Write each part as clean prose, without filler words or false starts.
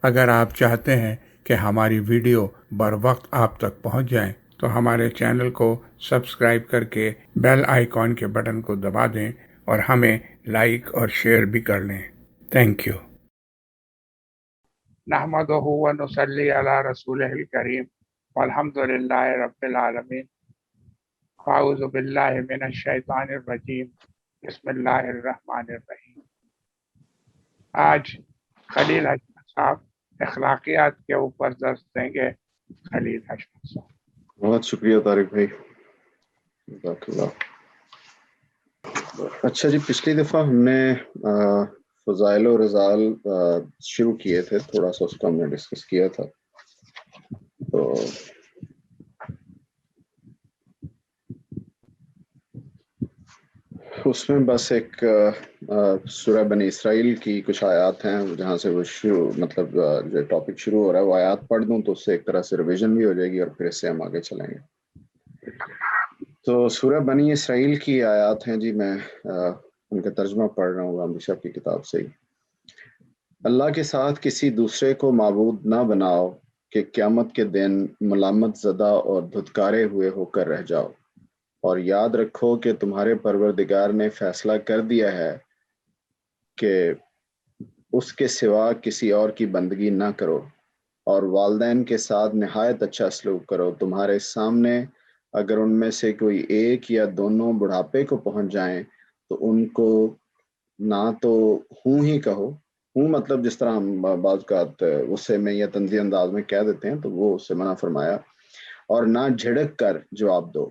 اگر آپ چاہتے ہیں کہ ہماری ویڈیو بر وقت آپ تک پہنچ جائیں تو ہمارے چینل کو سبسکرائب کر کے بیل آئیکن کے بٹن کو دبا دیں اور ہمیں لائک اور شیئر بھی کر لیں۔ Thank you. نحمده ونصلي على رسوله الكريم والحمد لله رب العالمين۔ اعوذ باللہ من الشیطان الرجیم، بسم اللہ الرحمن الرحیم۔ آج خلیل حشمت صاحب اخلاقیات کے اوپر درس دیں گے۔ خلیل حشمت صاحب۔ بہت شکریہ طارق بھائی، جزاک اللہ۔ اچھا جی، پچھلی دفعہ ہم نے فضائل و رذائل شروع کیے تھے، تھوڑا سا اس کو ہم نے ڈسکس کیا تھا۔ تو اس میں بس ایک سورہ بنی اسرائیل کی کچھ آیات ہیں جہاں سے وہ مطلب جو ٹاپک شروع ہو رہا ہے وہ آیات پڑھ دوں تو اس سے ایک طرح سے ریویژن بھی ہو جائے گی اور پھر اس سے ہم آگے چلیں گے۔ تو سورہ بنی اسرائیل کی آیات ہیں جی، میں ان کا ترجمہ پڑھ رہا ہوں ہمیشہ کی کتاب سے ہی۔ اللہ کے ساتھ کسی دوسرے کو معبود نہ بناؤ کہ قیامت کے دن ملامت زدہ اور دھتکارے ہوئے ہو کر رہ جاؤ، اور یاد رکھو کہ تمہارے پروردگار نے فیصلہ کر دیا ہے کہ اس کے سوا کسی اور کی بندگی نہ کرو، اور والدین کے ساتھ نہایت اچھا سلوک کرو۔ تمہارے سامنے اگر ان میں سے کوئی ایک یا دونوں بڑھاپے کو پہنچ جائیں تو ان کو نہ تو ہوں ہی کہو، ہوں مطلب جس طرح ہم بعض اوقات غصے میں یا تنزیہ انداز میں کہہ دیتے ہیں تو وہ اس سے منع فرمایا، اور نہ جھڑک کر جواب دو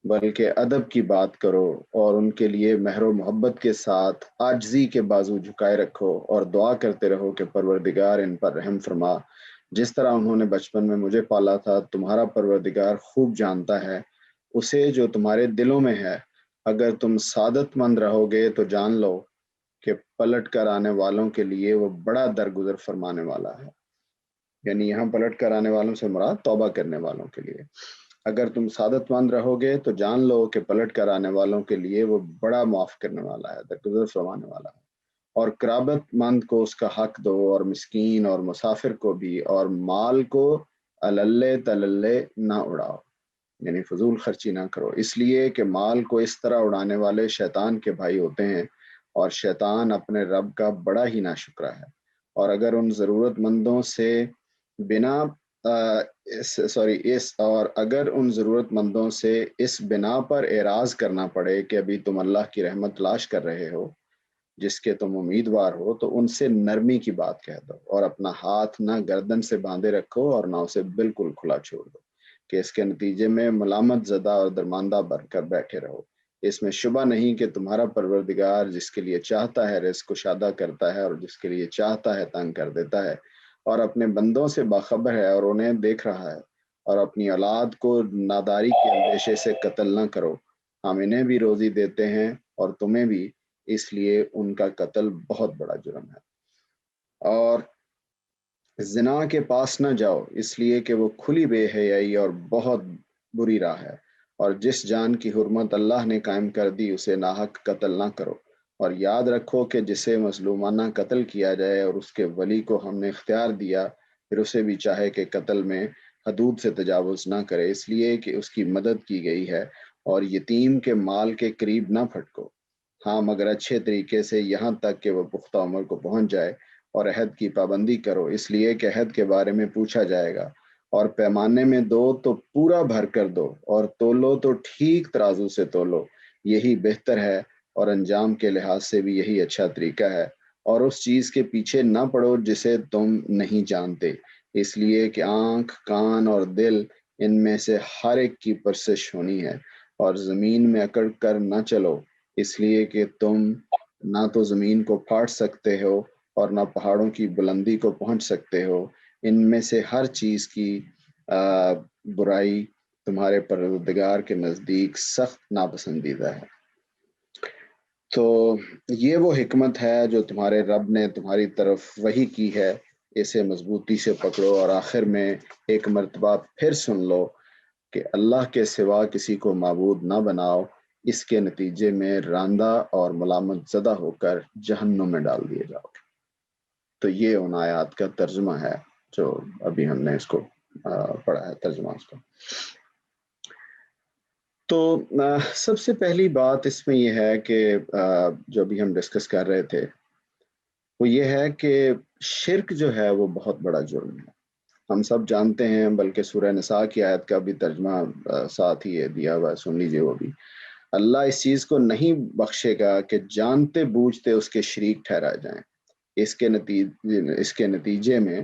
بلکہ ادب کی بات کرو، اور ان کے لیے مہر و محبت کے ساتھ عاجزی کے بازو جھکائے رکھو، اور دعا کرتے رہو کہ پروردگار ان پر رحم فرما، جس طرح انہوں نے بچپن میں مجھے پالا تھا۔ تمہارا پروردگار خوب جانتا ہے اسے جو تمہارے دلوں میں ہے۔ اگر تم سعادت مند رہو گے تو جان لو کہ پلٹ کر آنے والوں کے لیے وہ بڑا درگزر فرمانے والا ہے، یعنی یہاں پلٹ کر آنے والوں سے مراد توبہ کرنے والوں کے لیے۔ اگر تم سعادت مند رہو گے تو جان لو کہ پلٹ کر آنے والوں کے لیے وہ بڑا معاف کرنے والا ہے، درگزر فرمانے والا ہے۔ اور قرابت مند کو اس کا حق دو، اور مسکین اور مسافر کو بھی، اور مال کو اللے تللے نہ اڑاؤ، یعنی فضول خرچی نہ کرو، اس لیے کہ مال کو اس طرح اڑانے والے شیطان کے بھائی ہوتے ہیں، اور شیطان اپنے رب کا بڑا ہی ناشکرا ہے۔ اور اگر ان ضرورت مندوں سے اس بنا پر اعراض کرنا پڑے کہ ابھی تم اللہ کی رحمت تلاش کر رہے ہو جس کے تم امیدوار ہو، تو ان سے نرمی کی بات کہہ دو، اور اپنا ہاتھ نہ گردن سے باندھے رکھو اور نہ اسے بالکل کھلا چھوڑ دو کہ اس کے نتیجے میں ملامت زدہ اور درماندہ بن کر بیٹھے رہو۔ اس میں شبہ نہیں کہ تمہارا پروردگار جس کے لیے چاہتا ہے رزق کشادہ کرتا ہے، اور جس کے لیے چاہتا ہے تنگ کر دیتا ہے، اور اپنے بندوں سے باخبر ہے اور انہیں دیکھ رہا ہے۔ اور اپنی اولاد کو ناداری کے اندیشے سے قتل نہ کرو، ہم انہیں بھی روزی دیتے ہیں اور تمہیں بھی، اس لیے ان کا قتل بہت بڑا جرم ہے۔ اور زنا کے پاس نہ جاؤ، اس لیے کہ وہ کھلی بے حیائی اور بہت بری راہ ہے، اور جس جان کی حرمت اللہ نے قائم کر دی اسے ناحق قتل نہ کرو، اور یاد رکھو کہ جسے مظلومانہ قتل کیا جائے اور اس کے ولی کو ہم نے اختیار دیا، پھر اسے بھی چاہے کہ قتل میں حدود سے تجاوز نہ کرے، اس لیے کہ اس کی مدد کی گئی ہے، اور یتیم کے مال کے قریب نہ پھٹکو، ہاں مگر اچھے طریقے سے، یہاں تک کہ وہ پختہ عمر کو پہنچ جائے، اور عہد کی پابندی کرو، اس لیے کہ عہد کے بارے میں پوچھا جائے گا۔ اور پیمانے میں دو تو پورا بھر کر دو، اور تولو تو ٹھیک ترازو سے تولو، یہی بہتر ہے، اور انجام کے لحاظ سے بھی یہی اچھا طریقہ ہے۔ اور اس چیز کے پیچھے نہ پڑو جسے تم نہیں جانتے، اس لیے کہ آنکھ، کان اور دل، ان میں سے ہر ایک کی پرسش ہونی ہے۔ اور زمین میں اکڑ کر نہ چلو، اس لیے کہ تم نہ تو زمین کو پھاڑ سکتے ہو اور نہ پہاڑوں کی بلندی کو پہنچ سکتے ہو، ان میں سے ہر چیز کی برائی تمہارے پروردگار کے نزدیک سخت ناپسندیدہ ہے۔ تو یہ وہ حکمت ہے جو تمہارے رب نے تمہاری طرف وحی کی ہے، اسے مضبوطی سے پکڑو، اور آخر میں ایک مرتبہ پھر سن لو کہ اللہ کے سوا کسی کو معبود نہ بناؤ، اس کے نتیجے میں راندہ اور ملامت زدہ ہو کر جہنم میں ڈال دیے جاؤ گے۔ تو یہ ان آیات کا ترجمہ ہے جو ابھی ہم نے اس کو پڑھا ہے، ترجمہ اس کا۔ تو سب سے پہلی بات اس میں یہ ہے کہ جو ابھی ہم ڈسکس کر رہے تھے وہ یہ ہے کہ شرک جو ہے وہ بہت بڑا جرم ہے، ہم سب جانتے ہیں، بلکہ سورہ نساء کی آیت کا بھی ترجمہ ساتھ ہی دیا ہوا ہے، سن لیجئے وہ بھی۔ اللہ اس چیز کو نہیں بخشے گا کہ جانتے بوجھتے اس کے شریک ٹھہرائے جائیں، اس کے نتیجے میں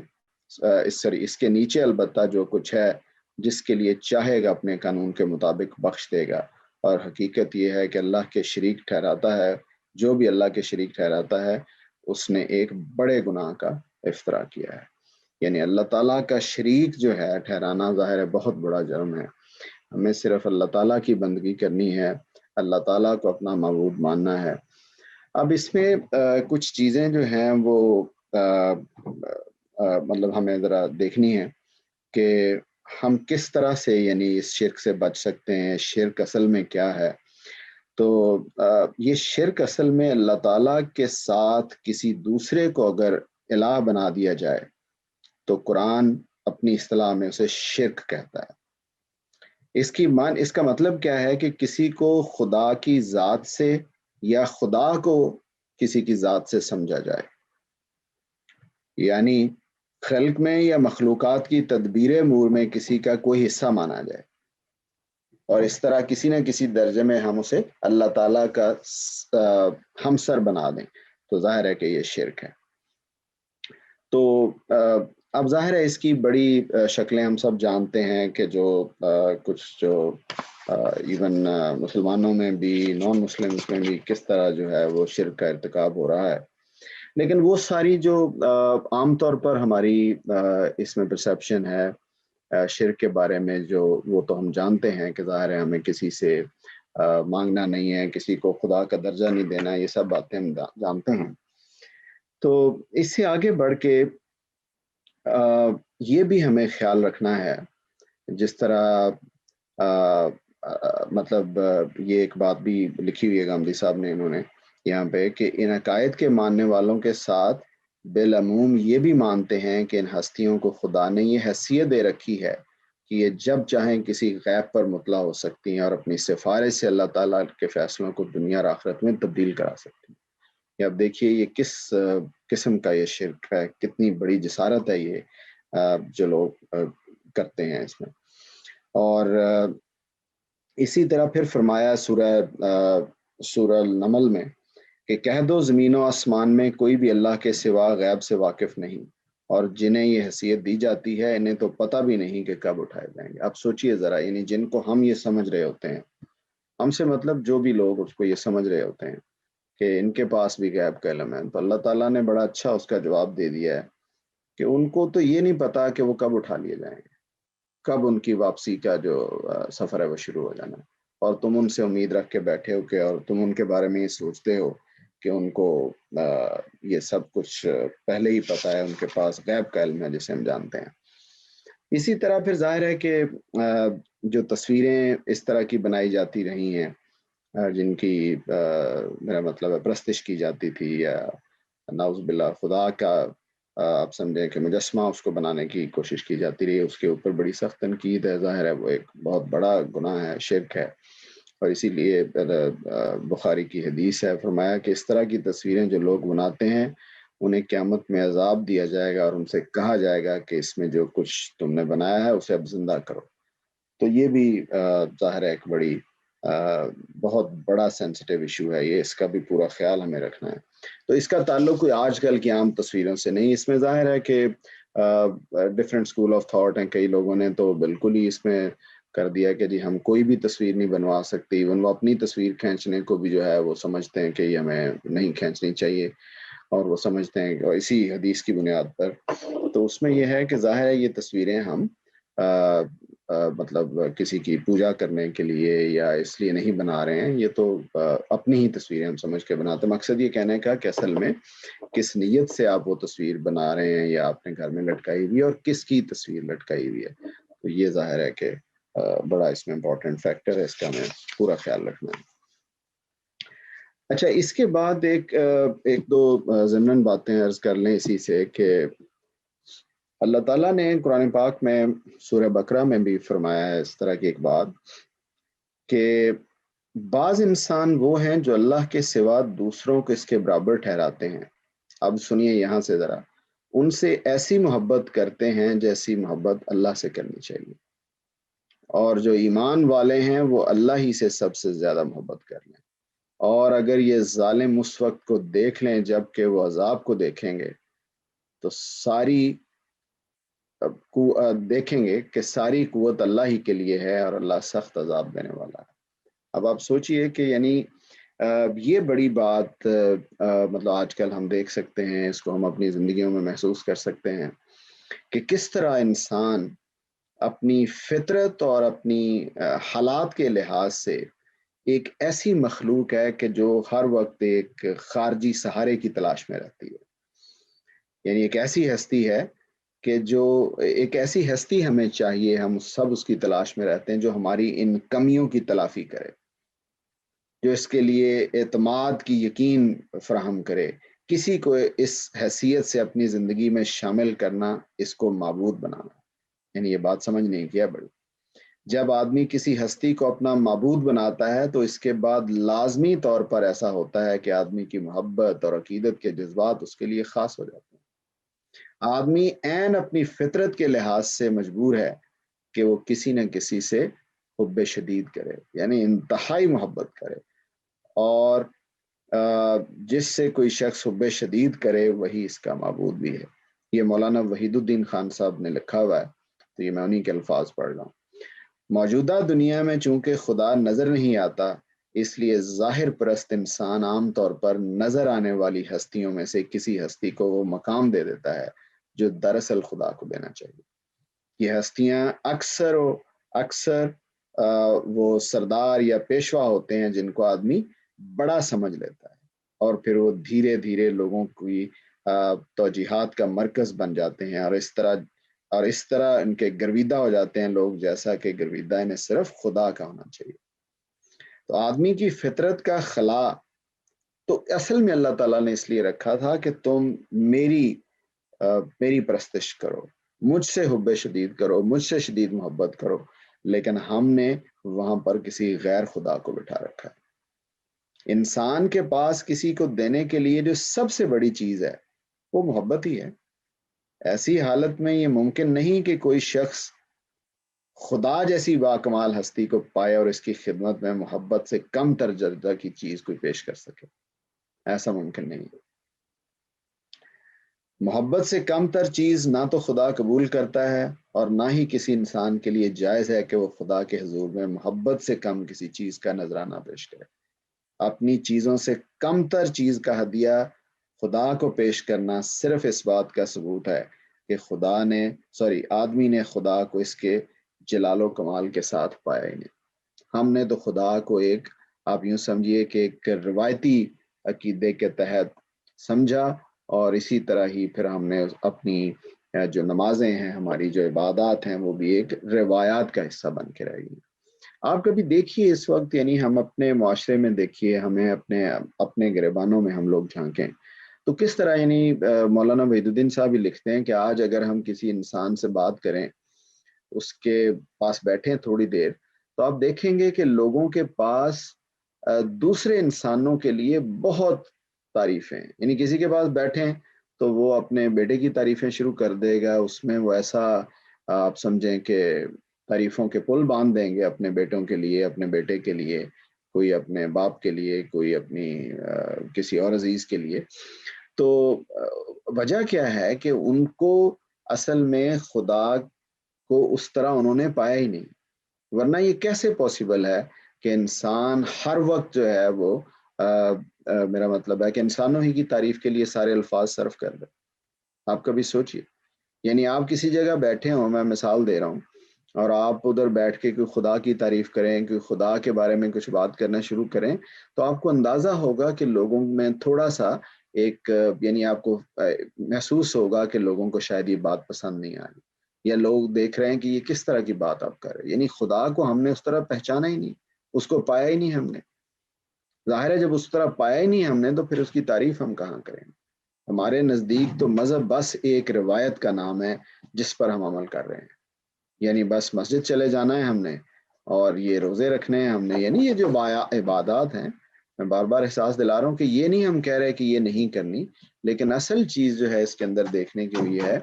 اس کے نیچے البتہ جو کچھ ہے جس کے لیے چاہے گا اپنے قانون کے مطابق بخش دے گا۔ اور حقیقت یہ ہے کہ اللہ کے شریک ٹھہراتا ہے، جو بھی اللہ کے شریک ٹھہراتا ہے اس نے ایک بڑے گناہ کا افتراء کیا ہے۔ یعنی اللہ تعالیٰ کا شریک جو ہے ٹھہرانا ظاہر ہے بہت بڑا جرم ہے۔ ہمیں صرف اللہ تعالیٰ کی بندگی کرنی ہے، اللہ تعالیٰ کو اپنا معبود ماننا ہے۔ اب اس میں کچھ چیزیں جو ہیں وہ مطلب ہمیں ذرا دیکھنی ہے کہ ہم کس طرح سے یعنی اس شرک سے بچ سکتے ہیں، شرک اصل میں کیا ہے۔ تو یہ شرک اصل میں اللہ تعالیٰ کے ساتھ کسی دوسرے کو اگر الہ بنا دیا جائے تو قرآن اپنی اصطلاح میں اسے شرک کہتا ہے۔ اس کا مطلب کیا ہے کہ کسی کو خدا کی ذات سے یا خدا کو کسی کی ذات سے سمجھا جائے، یعنی خلق میں یا مخلوقات کی تدبیر امور میں کسی کا کوئی حصہ مانا جائے، اور اس طرح کسی نہ کسی درجے میں ہم اسے اللہ تعالیٰ کا ہمسر بنا دیں، تو ظاہر ہے کہ یہ شرک ہے۔ تو اب ظاہر ہے اس کی بڑی شکلیں ہم سب جانتے ہیں کہ جو کچھ جو ایون مسلمانوں میں بھی، نان مسلمس میں بھی کس طرح جو ہے وہ شرک کا ارتکاب ہو رہا ہے۔ لیکن وہ ساری جو عام طور پر ہماری اس میں پرسیپشن ہے شرک کے بارے میں، جو وہ تو ہم جانتے ہیں کہ ظاہر ہے ہمیں کسی سے مانگنا نہیں ہے، کسی کو خدا کا درجہ نہیں دینا، یہ سب باتیں ہم جانتے ہیں۔ تو اس سے آگے بڑھ کے یہ بھی ہمیں خیال رکھنا ہے، جس طرح مطلب یہ ایک بات بھی لکھی ہوئی ہے گاندھی صاحب نے انہوں نے یہاں پہ کہ ان عقائد کے ماننے والوں کے ساتھ بالعموم یہ بھی مانتے ہیں کہ ان ہستیوں کو خدا نے یہ حیثیت دے رکھی ہے کہ یہ جب چاہیں کسی غیب پر مطلع ہو سکتی ہیں اور اپنی سفارش سے اللہ تعالیٰ کے فیصلوں کو دنیا اور آخرت میں تبدیل کرا سکتی ہیں۔ یہ اب دیکھیے یہ کس قسم کا یہ شرک ہے، کتنی بڑی جسارت ہے یہ جو لوگ کرتے ہیں اس میں۔ اور اسی طرح پھر فرمایا سورہ النمل میں کہ کہہ دو زمین و آسمان میں کوئی بھی اللہ کے سوا غیب سے واقف نہیں، اور جنہیں یہ حیثیت دی جاتی ہے انہیں تو پتہ بھی نہیں کہ کب اٹھائے جائیں گے۔ اب سوچئے ذرا، یعنی جن کو ہم یہ سمجھ رہے ہوتے ہیں، ہم سے مطلب جو بھی لوگ اس کو یہ سمجھ رہے ہوتے ہیں کہ ان کے پاس بھی غیب کا علم ہے، تو اللہ تعالیٰ نے بڑا اچھا اس کا جواب دے دیا ہے کہ ان کو تو یہ نہیں پتا کہ وہ کب اٹھا لیے جائیں گے، کب ان کی واپسی کا جو سفر ہے وہ شروع ہو جانا ہے، اور تم ان سے امید رکھ کے بیٹھے ہو کہ اور تم ان کے بارے میں یہ سوچتے ہو کہ ان کو یہ سب کچھ پہلے ہی پتا ہے، ان کے پاس غیب کا علم ہے جسے ہم جانتے ہیں۔ اسی طرح پھر ظاہر ہے کہ جو تصویریں اس طرح کی بنائی جاتی رہی ہیں، جن کی میرا مطلب ہے پرستش کی جاتی تھی، یا نعوذ باللہ خدا کا آپ سمجھیں کہ مجسمہ اس کو بنانے کی کوشش کی جاتی رہی، اس کے اوپر بڑی سخت تنقید ہے۔ ظاہر ہے وہ ایک بہت بڑا گناہ ہے، شرک ہے، اور اسی لیے بخاری کی حدیث ہے، فرمایا کہ اس طرح کی تصویریں جو لوگ بناتے ہیں انہیں قیامت میں عذاب دیا جائے گا اور ان سے کہا جائے گا کہ اس میں جو کچھ تم نے بنایا ہے اسے اب زندہ کرو۔ تو یہ بھی ظاہر ہے ایک بڑی بہت بڑا سینسٹیو ایشو ہے یہ، اس کا بھی پورا خیال ہمیں رکھنا ہے۔ تو اس کا تعلق کوئی آج کل کی عام تصویروں سے نہیں، اس میں ظاہر ہے کہ ڈفرینٹ اسکول آف تھاٹ ہیں، کئی لوگوں نے تو بالکل ہی اس میں کر دیا کہ جی ہم کوئی بھی تصویر نہیں بنوا سکتے، ایون وہ اپنی تصویر کھینچنے کو بھی جو ہے وہ سمجھتے ہیں کہ یہ ہمیں نہیں کھینچنی چاہیے، اور وہ سمجھتے ہیں کہ اسی حدیث کی بنیاد پر۔ تو اس میں یہ ہے کہ ظاہر ہے یہ تصویریں ہم مطلب کسی کی پوجا کرنے کے لیے یا اس لیے نہیں بنا رہے ہیں، یہ تو اپنی ہی تصویریں ہم سمجھ کے بناتے ہیں۔ مقصد یہ کہنے کا کہ اصل میں کس نیت سے آپ وہ تصویر بنا رہے ہیں یا اپنے گھر میں لٹکائی ہوئی ہے، اور کس کی تصویر لٹکائی ہوئی ہے، تو یہ ظاہر ہے کہ بڑا اس میں امپورٹنٹ فیکٹر ہے، اس کا ہمیں پورا خیال رکھنا ہے۔ اچھا، اس کے بعد ایک دو ضمن باتیں عرض کر لیں اسی سے کہ اللہ تعالیٰ نے قرآن پاک میں سورہ بقرہ میں بھی فرمایا ہے اس طرح کی ایک بات کہ بعض انسان وہ ہیں جو اللہ کے سوا دوسروں کو اس کے برابر ٹھہراتے ہیں. اب سنیے یہاں سے ذرا، ان سے ایسی محبت کرتے ہیں جیسی محبت اللہ سے کرنی چاہیے، اور جو ایمان والے ہیں وہ اللہ ہی سے سب سے زیادہ محبت کر لیں. اور اگر یہ ظالم اس وقت کو دیکھ لیں جب کہ وہ عذاب کو دیکھیں گے تو دیکھیں گے کہ ساری قوت اللہ ہی کے لیے ہے اور اللہ سخت عذاب دینے والا ہے. اب آپ سوچئے کہ یعنی یہ بڑی بات مطلب آج کل ہم دیکھ سکتے ہیں، اس کو ہم اپنی زندگیوں میں محسوس کر سکتے ہیں کہ کس طرح انسان اپنی فطرت اور اپنی حالات کے لحاظ سے ایک ایسی مخلوق ہے کہ جو ہر وقت ایک خارجی سہارے کی تلاش میں رہتی ہے. یعنی ایک ایسی ہستی ہے کہ جو ایک ایسی ہستی ہمیں چاہیے، ہم سب اس کی تلاش میں رہتے ہیں جو ہماری ان کمیوں کی تلافی کرے، جو اس کے لیے اعتماد کی یقین فراہم کرے. کسی کو اس حیثیت سے اپنی زندگی میں شامل کرنا، اس کو معبود بنانا. یعنی یہ بات سمجھ نہیں کیا بڑی، جب آدمی کسی ہستی کو اپنا معبود بناتا ہے تو اس کے بعد لازمی طور پر ایسا ہوتا ہے کہ آدمی کی محبت اور عقیدت کے جذبات اس کے لیے خاص ہو جاتے ہیں. آدمی عین اپنی فطرت کے لحاظ سے مجبور ہے کہ وہ کسی نہ کسی سے حب شدید کرے، یعنی انتہائی محبت کرے، اور جس سے کوئی شخص حب شدید کرے وہی اس کا معبود بھی ہے. یہ مولانا وحید الدین خان صاحب نے لکھا ہوا ہے، تو یہ میں انہی کے الفاظ پڑھ رہا ہوں. موجودہ دنیا میں چونکہ خدا نظر نہیں آتا، اس لیے ظاہر پرست انسان عام طور پر نظر آنے والی ہستیوں میں سے کسی ہستی کو وہ مقام دے دیتا ہے جو دراصل خدا کو دینا چاہیے. یہ ہستیاں اکثر وہ سردار یا پیشوا ہوتے ہیں جن کو آدمی بڑا سمجھ لیتا ہے، اور پھر وہ دھیرے دھیرے لوگوں کی توجیحات کا مرکز بن جاتے ہیں، اور اس طرح ان کے گرویدہ ہو جاتے ہیں لوگ، جیسا کہ گرویدہ انہیں صرف خدا کا ہونا چاہیے. تو آدمی کی فطرت کا خلا تو اصل میں اللہ تعالیٰ نے اس لیے رکھا تھا کہ تم میری پرستش کرو، مجھ سے حب شدید کرو، مجھ سے شدید محبت کرو. لیکن ہم نے وہاں پر کسی غیر خدا کو بٹھا رکھا ہے. انسان کے پاس کسی کو دینے کے لیے جو سب سے بڑی چیز ہے وہ محبت ہی ہے. ایسی حالت میں یہ ممکن نہیں کہ کوئی شخص خدا جیسی باکمال ہستی کو پائے اور اس کی خدمت میں محبت سے کم تر درجہ کی چیز کوئی پیش کر سکے. ایسا ممکن نہیں. محبت سے کم تر چیز نہ تو خدا قبول کرتا ہے اور نہ ہی کسی انسان کے لیے جائز ہے کہ وہ خدا کے حضور میں محبت سے کم کسی چیز کا نذرانہ پیش کرے. اپنی چیزوں سے کم تر چیز کا ہدیہ خدا کو پیش کرنا صرف اس بات کا ثبوت ہے کہ آدمی نے خدا کو اس کے جلال و کمال کے ساتھ پایا ہی نہیں. ہم نے تو خدا کو آپ یوں سمجھیے کہ ایک روایتی عقیدے کے تحت سمجھا، اور اسی طرح ہی پھر ہم نے اپنی جو نمازیں ہیں، ہماری جو عبادات ہیں، وہ بھی ایک روایات کا حصہ بن کے رہ گئی. آپ کبھی دیکھیے اس وقت، یعنی ہم اپنے معاشرے میں دیکھیے، ہمیں اپنے گریبانوں میں ہم لوگ جھانکیں تو کس طرح، یعنی مولانا وحید الدین صاحب بھی لکھتے ہیں کہ آج اگر ہم کسی انسان سے بات کریں، اس کے پاس بیٹھیں تھوڑی دیر، تو آپ دیکھیں گے کہ لوگوں کے پاس دوسرے انسانوں کے لیے بہت تعریفیں. یعنی کسی کے پاس بیٹھیں تو وہ اپنے بیٹے کی تعریفیں شروع کر دے گا، اس میں وہ ایسا آپ سمجھیں کہ تعریفوں کے پل باندھ دیں گے اپنے بیٹوں کے لیے، اپنے بیٹے کے لیے، کوئی اپنے باپ کے لیے، کوئی اپنی کسی اور عزیز کے لیے. تو وجہ کیا ہے کہ ان کو اصل میں خدا کو اس طرح انہوں نے پایا ہی نہیں. ورنہ یہ کیسے پاسبل ہے کہ انسان ہر وقت جو ہے وہ میرا مطلب ہے کہ انسانوں ہی کی تعریف کے لیے سارے الفاظ صرف کر دے. آپ کبھی سوچئے، یعنی آپ کسی جگہ بیٹھے ہوں، میں مثال دے رہا ہوں، اور آپ ادھر بیٹھ کے کوئی خدا کی تعریف کریں، کوئی خدا کے بارے میں کچھ بات کرنا شروع کریں، تو آپ کو اندازہ ہوگا کہ لوگوں میں تھوڑا سا یعنی آپ کو محسوس ہوگا کہ لوگوں کو شاید یہ بات پسند نہیں آ رہی، یا لوگ دیکھ رہے ہیں کہ یہ کس طرح کی بات آپ کر رہے ہیں. یعنی خدا کو ہم نے اس طرح پہچانا ہی نہیں، اس کو پایا ہی نہیں ہم نے. ظاہر ہے جب اس طرح پایا ہی نہیں ہم نے تو پھر اس کی تعریف ہم کہاں کریں؟ ہمارے نزدیک تو مذہب بس ایک روایت کا نام ہے جس پر ہم عمل کر رہے ہیں. یعنی بس مسجد چلے جانا ہے ہم نے، اور یہ روزے رکھنے ہیں ہم نے، یعنی یہ جو عبادات ہیں، میں بار بار احساس دلا رہا ہوں کہ یہ نہیں ہم کہہ رہے کہ یہ نہیں کرنی، لیکن اصل چیز جو ہے اس کے اندر دیکھنے کے لیے ہے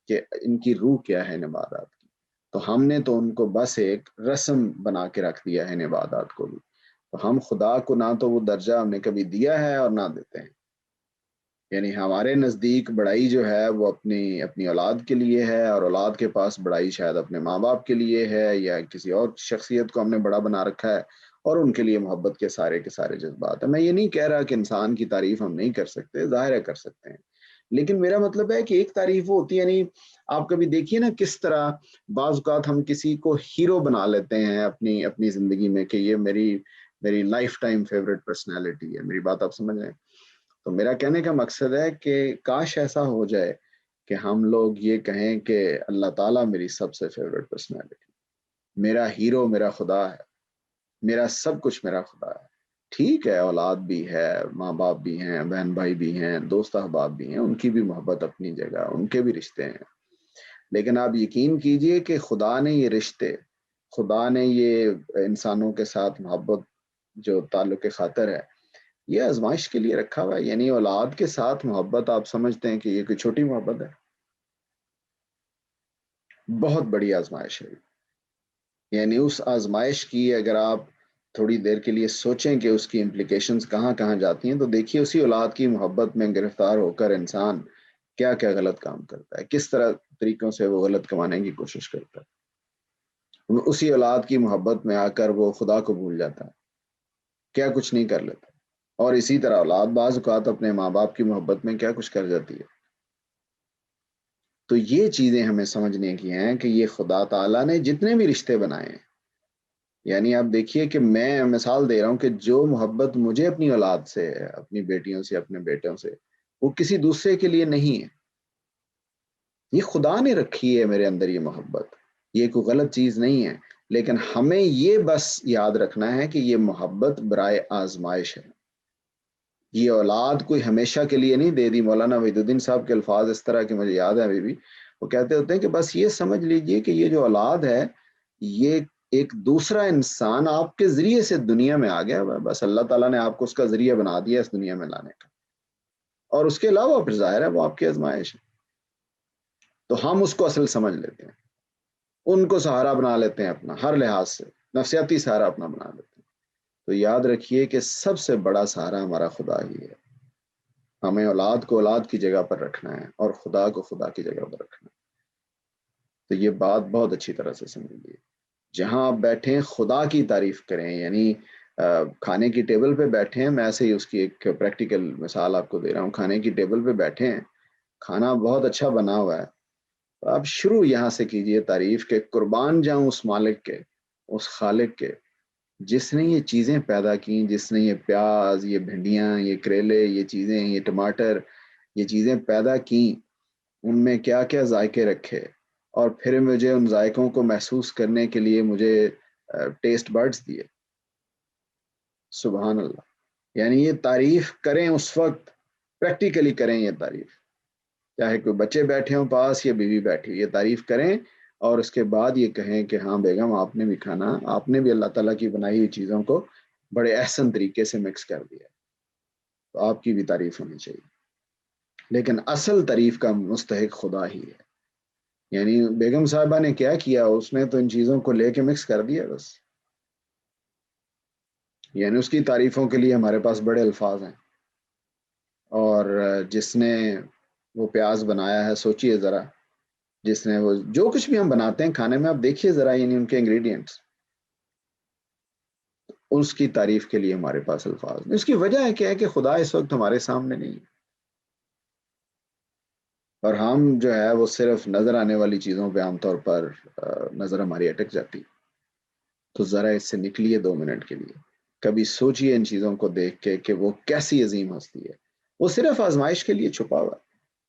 کہ ان کی روح کیا ہے ان عبادات کی. تو ہم نے تو ان کو بس ایک رسم بنا کے رکھ دیا ہے ان عبادات کو بھی. تو ہم خدا کو نہ تو وہ درجہ ہم نے کبھی دیا ہے اور نہ دیتے ہیں. یعنی ہمارے نزدیک بڑائی جو ہے وہ اپنی اولاد کے لیے ہے، اور اولاد کے پاس بڑائی شاید اپنے ماں باپ کے لیے ہے، یا کسی اور شخصیت کو ہم نے بڑا بنا رکھا ہے، اور ان کے لیے محبت کے سارے جذبات ہیں. میں یہ نہیں کہہ رہا کہ انسان کی تعریف ہم نہیں کر سکتے، ظاہر ہے کر سکتے ہیں، لیکن میرا مطلب ہے کہ ایک تعریف وہ ہوتی ہے. یعنی آپ کبھی دیکھیے نا کس طرح بعض اوقات ہم کسی کو ہیرو بنا لیتے ہیں اپنی زندگی میں کہ یہ میری لائف ٹائم فیوریٹ پرسنالٹی ہے. میری بات آپ سمجھ رہے ہیں؟ تو میرا کہنے کا مقصد ہے کہ کاش ایسا ہو جائے کہ ہم لوگ یہ کہیں کہ اللہ تعالیٰ میری سب سے فیوریٹ پرسنالٹی، میرا ہیرو میرا خدا ہے، میرا سب کچھ میرا خدا ہے. ٹھیک ہے اولاد بھی ہے، ماں باپ بھی ہیں، بہن بھائی بھی ہیں، دوست احباب بھی ہیں، ان کی بھی محبت اپنی جگہ، ان کے بھی رشتے ہیں، لیکن آپ یقین کیجئے کہ خدا نے یہ رشتے، خدا نے یہ انسانوں کے ساتھ محبت جو تعلق خاطر ہے، یہ آزمائش کے لیے رکھا ہوا ہے. یعنی اولاد کے ساتھ محبت آپ سمجھتے ہیں کہ یہ کوئی چھوٹی محبت ہے؟ بہت بڑی آزمائش ہے. یعنی اس آزمائش کی اگر آپ تھوڑی دیر کے لیے سوچیں کہ اس کی امپلیکیشنز کہاں کہاں جاتی ہیں، تو دیکھیے اسی اولاد کی محبت میں گرفتار ہو کر انسان کیا کیا غلط کام کرتا ہے، کس طریقوں سے وہ غلط کمانے کی کوشش کرتا ہے. اسی اولاد کی محبت میں آ کر وہ خدا کو بھول جاتا ہے، کیا کچھ نہیں کر لیتا. اور اسی طرح اولاد بعض اوقات اپنے ماں باپ کی محبت میں کیا کچھ کر جاتی ہے. تو یہ چیزیں ہمیں سمجھنے کی ہیں کہ یہ خدا تعالیٰ نے جتنے بھی رشتے بنائے ہیں، یعنی آپ دیکھیے کہ میں مثال دے رہا ہوں کہ جو محبت مجھے اپنی اولاد سے ہے، اپنی بیٹیوں سے، اپنے بیٹوں سے، وہ کسی دوسرے کے لیے نہیں ہے. یہ خدا نے رکھی ہے میرے اندر یہ محبت، یہ کوئی غلط چیز نہیں ہے. لیکن ہمیں یہ بس یاد رکھنا ہے کہ یہ محبت برائے آزمائش ہے. یہ اولاد کوئی ہمیشہ کے لیے نہیں دے دی. مولانا وحید الدین صاحب کے الفاظ اس طرح کے مجھے یاد ہے ابھی بھی، وہ کہتے ہوتے ہیں کہ بس یہ سمجھ لیجئے کہ یہ جو اولاد ہے، یہ ایک دوسرا انسان آپ کے ذریعے سے دنیا میں آ گیا. بس اللہ تعالیٰ نے آپ کو اس کا ذریعہ بنا دیا اس دنیا میں لانے کا، اور اس کے علاوہ پھر ظاہر ہے وہ آپ کی آزمائش ہے. تو ہم اس کو اصل سمجھ لیتے ہیں، ان کو سہارا بنا لیتے ہیں اپنا، ہر لحاظ سے نفسیاتی سہارا اپنا بنا لیتے ہیں. تو یاد رکھیے کہ سب سے بڑا سہارا ہمارا خدا ہی ہے. ہمیں اولاد کو اولاد کی جگہ پر رکھنا ہے اور خدا کو خدا کی جگہ پر رکھنا ہے. تو یہ بات بہت اچھی طرح سے سمجھیے. جہاں آپ بیٹھیں خدا کی تعریف کریں. یعنی کھانے کی ٹیبل پہ بیٹھے ہیں، میں ایسے ہی اس کی ایک پریکٹیکل مثال آپ کو دے رہا ہوں. کھانے کی ٹیبل پہ بیٹھے ہیں، کھانا بہت اچھا بنا ہوا ہے، تو آپ شروع یہاں سے کیجئے تعریف کہ قربان جاؤں اس مالک کے، اس خالق کے، جس نے یہ چیزیں پیدا کی، جس نے یہ پیاز، یہ بھنڈیاں، یہ کریلے، یہ چیزیں، یہ ٹماٹر، یہ چیزیں پیدا کی، ان میں کیا کیا ذائقے رکھے، اور پھر مجھے ان ذائقوں کو محسوس کرنے کے لیے مجھے ٹیسٹ برڈز دیے. سبحان اللہ. یعنی یہ تعریف کریں اس وقت، پریکٹیکلی کریں یہ تعریف، چاہے کوئی بچے بیٹھے ہوں پاس یا بیوی بیٹھی، یہ تعریف کریں، اور اس کے بعد یہ کہیں کہ ہاں بیگم آپ نے بھی کھانا، آپ نے بھی اللہ تعالیٰ کی بنائی ہوئی چیزوں کو بڑے احسن طریقے سے مکس کر دیا، تو آپ کی بھی تعریف ہونی چاہیے. لیکن اصل تعریف کا مستحق خدا ہی ہے. یعنی بیگم صاحبہ نے کیا کیا، اس نے تو ان چیزوں کو لے کے مکس کر دیا بس. یعنی اس کی تعریفوں کے لیے ہمارے پاس بڑے الفاظ ہیں. اور جس نے وہ پیاز بنایا ہے، سوچئے ذرا، جس نے وہ جو کچھ بھی ہم بناتے ہیں کھانے میں، آپ دیکھیے ذرا، یعنی ان کے انگریڈینٹس، اس کی تعریف کے لیے ہمارے پاس الفاظ نہیں. اس کی وجہ ہے کیا ہے کہ خدا اس وقت ہمارے سامنے نہیں ہے، اور ہم جو ہے وہ صرف نظر آنے والی چیزوں پہ عام طور پر نظر ہماری اٹک جاتی. تو ذرا اس سے نکلیے 2 منٹ کے لیے، کبھی سوچئے ان چیزوں کو دیکھ کے کہ وہ کیسی عظیم ہستی ہے. وہ صرف آزمائش کے لیے چھپا ہوا ہے.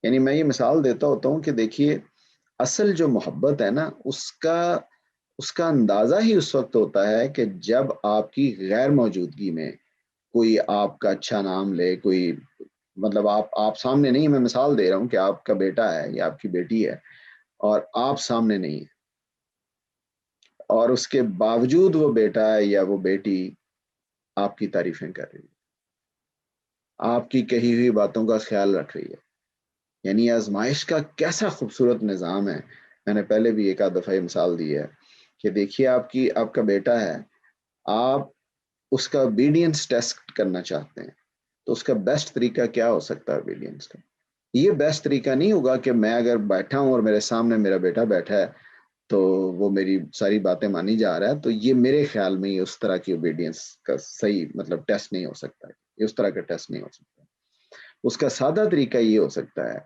یعنی میں یہ مثال دیتا ہوتا ہوں کہ دیکھیے اصل جو محبت ہے نا، اس کا اندازہ ہی اس وقت ہوتا ہے کہ جب آپ کی غیر موجودگی میں کوئی آپ کا اچھا نام لے، کوئی مطلب آپ سامنے نہیں، میں مثال دے رہا ہوں کہ آپ کا بیٹا ہے یا آپ کی بیٹی ہے اور آپ سامنے نہیں ہے، اور اس کے باوجود وہ بیٹا ہے یا وہ بیٹی آپ کی تعریفیں کر رہی ہے، آپ کی کہی ہوئی باتوں کا خیال رکھ رہی ہے. یعنی آزمائش کا کیسا خوبصورت نظام ہے. میں نے پہلے بھی ایک آدھ دفعہ یہ مثال دی ہے کہ دیکھیے آپ کا بیٹا ہے، آپ اس کا اوبیڈینس ٹیسٹ کرنا چاہتے ہیں، تو اس کا بیسٹ طریقہ کیا ہو سکتا ہے اوبیڈینس کا؟ یہ بیسٹ طریقہ نہیں ہوگا کہ میں اگر بیٹھا ہوں اور میرے سامنے میرا بیٹا بیٹھا ہے تو وہ میری ساری باتیں مانی جا رہا ہے، تو یہ میرے خیال میں اس طرح کی اوبیڈینس کا صحیح مطلب ٹیسٹ نہیں ہو سکتا ہے. یہ اس طرح کا ٹیسٹ نہیں ہو سکتا. اس کا سادہ طریقہ یہ ہو سکتا ہے،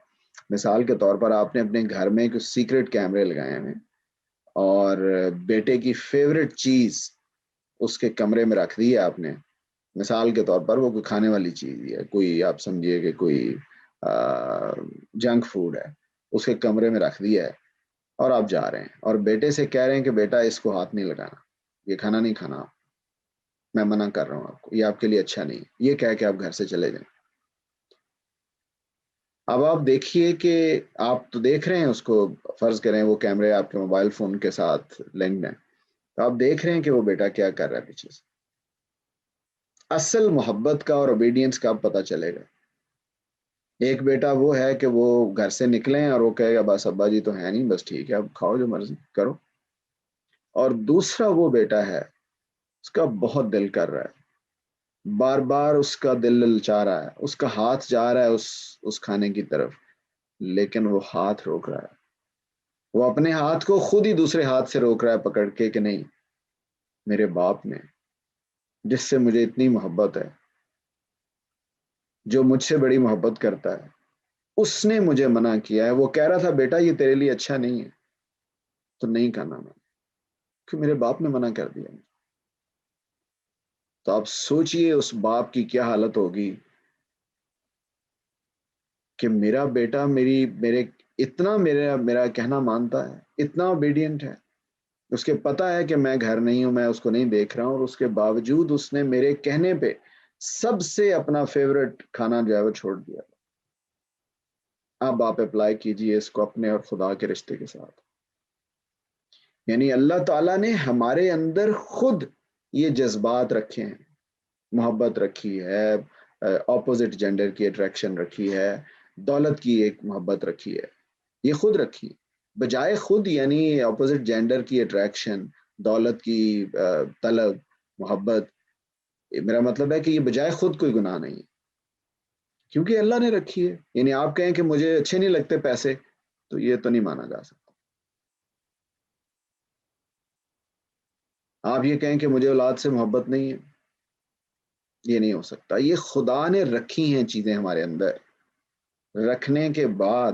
مثال کے طور پر آپ نے اپنے گھر میں کچھ سیکرٹ کیمرے لگائے ہیں اور بیٹے کی فیوریٹ چیز اس کے کمرے میں رکھ دی ہے آپ نے. مثال کے طور پر وہ کوئی کھانے والی چیز ہے، کوئی آپ سمجھیے کہ کوئی جنک فوڈ ہے، اس کے کمرے میں رکھ دیا ہے اور آپ جا رہے ہیں اور بیٹے سے کہہ رہے ہیں کہ بیٹا اس کو ہاتھ نہیں لگانا، یہ کھانا نہیں کھانا، میں منع کر رہا ہوں آپ کو، یہ آپ کے لیے اچھا نہیں. یہ کہہ کے آپ گھر سے چلے جائیں. اب آپ دیکھیے کہ آپ تو دیکھ رہے ہیں اس کو، فرض کریں وہ کیمرے آپ کے موبائل فون کے ساتھ لنکڈ ہیں، تو آپ دیکھ رہے ہیں کہ وہ بیٹا کیا کر رہا ہے پیچھے سے. اصل محبت کا اور اوبیڈینس کا پتہ چلے گا. ایک بیٹا وہ ہے کہ وہ گھر سے نکلیں اور وہ کہے گا بس ابا جی تو ہے نہیں، بس ٹھیک ہے اب کھاؤ جو مرضی کرو. اور دوسرا وہ بیٹا ہے اس کا بہت دل کر رہا ہے، بار بار اس کا دل للچا رہا ہے، اس کا ہاتھ جا رہا ہے اس کھانے کی طرف، لیکن وہ ہاتھ روک رہا ہے. وہ اپنے ہاتھ کو خود ہی دوسرے ہاتھ سے روک رہا ہے پکڑ کے کہ نہیں، میرے باپ نے جس سے مجھے اتنی محبت ہے، جو مجھ سے بڑی محبت کرتا ہے، اس نے مجھے منع کیا ہے. وہ کہہ رہا تھا بیٹا یہ تیرے لیے اچھا نہیں ہے تو نہیں کھانا میں، کہ میرے باپ نے منع کر دیا. تو آپ سوچئے اس باپ کی کیا حالت ہوگی کہ میرا بیٹا میرا کہنا مانتا ہے، اتنا اوبیڈینٹ ہے، اس کے پتہ ہے کہ میں گھر نہیں ہوں، میں اس کو نہیں دیکھ رہا ہوں، اور اس کے باوجود اس نے میرے کہنے پہ سب سے اپنا فیورٹ کھانا جو ہے وہ چھوڑ دیا. اب آپ اپلائی کیجئے اس کو اپنے اور خدا کے رشتے کے ساتھ. یعنی اللہ تعالیٰ نے ہمارے اندر خود یہ جذبات رکھے ہیں، محبت رکھی ہے، اپوزٹ جینڈر کی اٹریکشن رکھی ہے، دولت کی ایک محبت رکھی ہے، یہ خود رکھی بجائے خود، یعنی اپوزٹ جینڈر کی اٹریکشن، دولت کی طلب، محبت، میرا مطلب ہے کہ یہ بجائے خود کوئی گناہ نہیں، کیونکہ اللہ نے رکھی ہے. یعنی آپ کہیں کہ مجھے اچھے نہیں لگتے پیسے، تو یہ تو نہیں مانا جا سکتا. آپ یہ کہیں کہ مجھے اولاد سے محبت نہیں ہے، یہ نہیں ہو سکتا. یہ خدا نے رکھی ہیں چیزیں ہمارے اندر، رکھنے کے بعد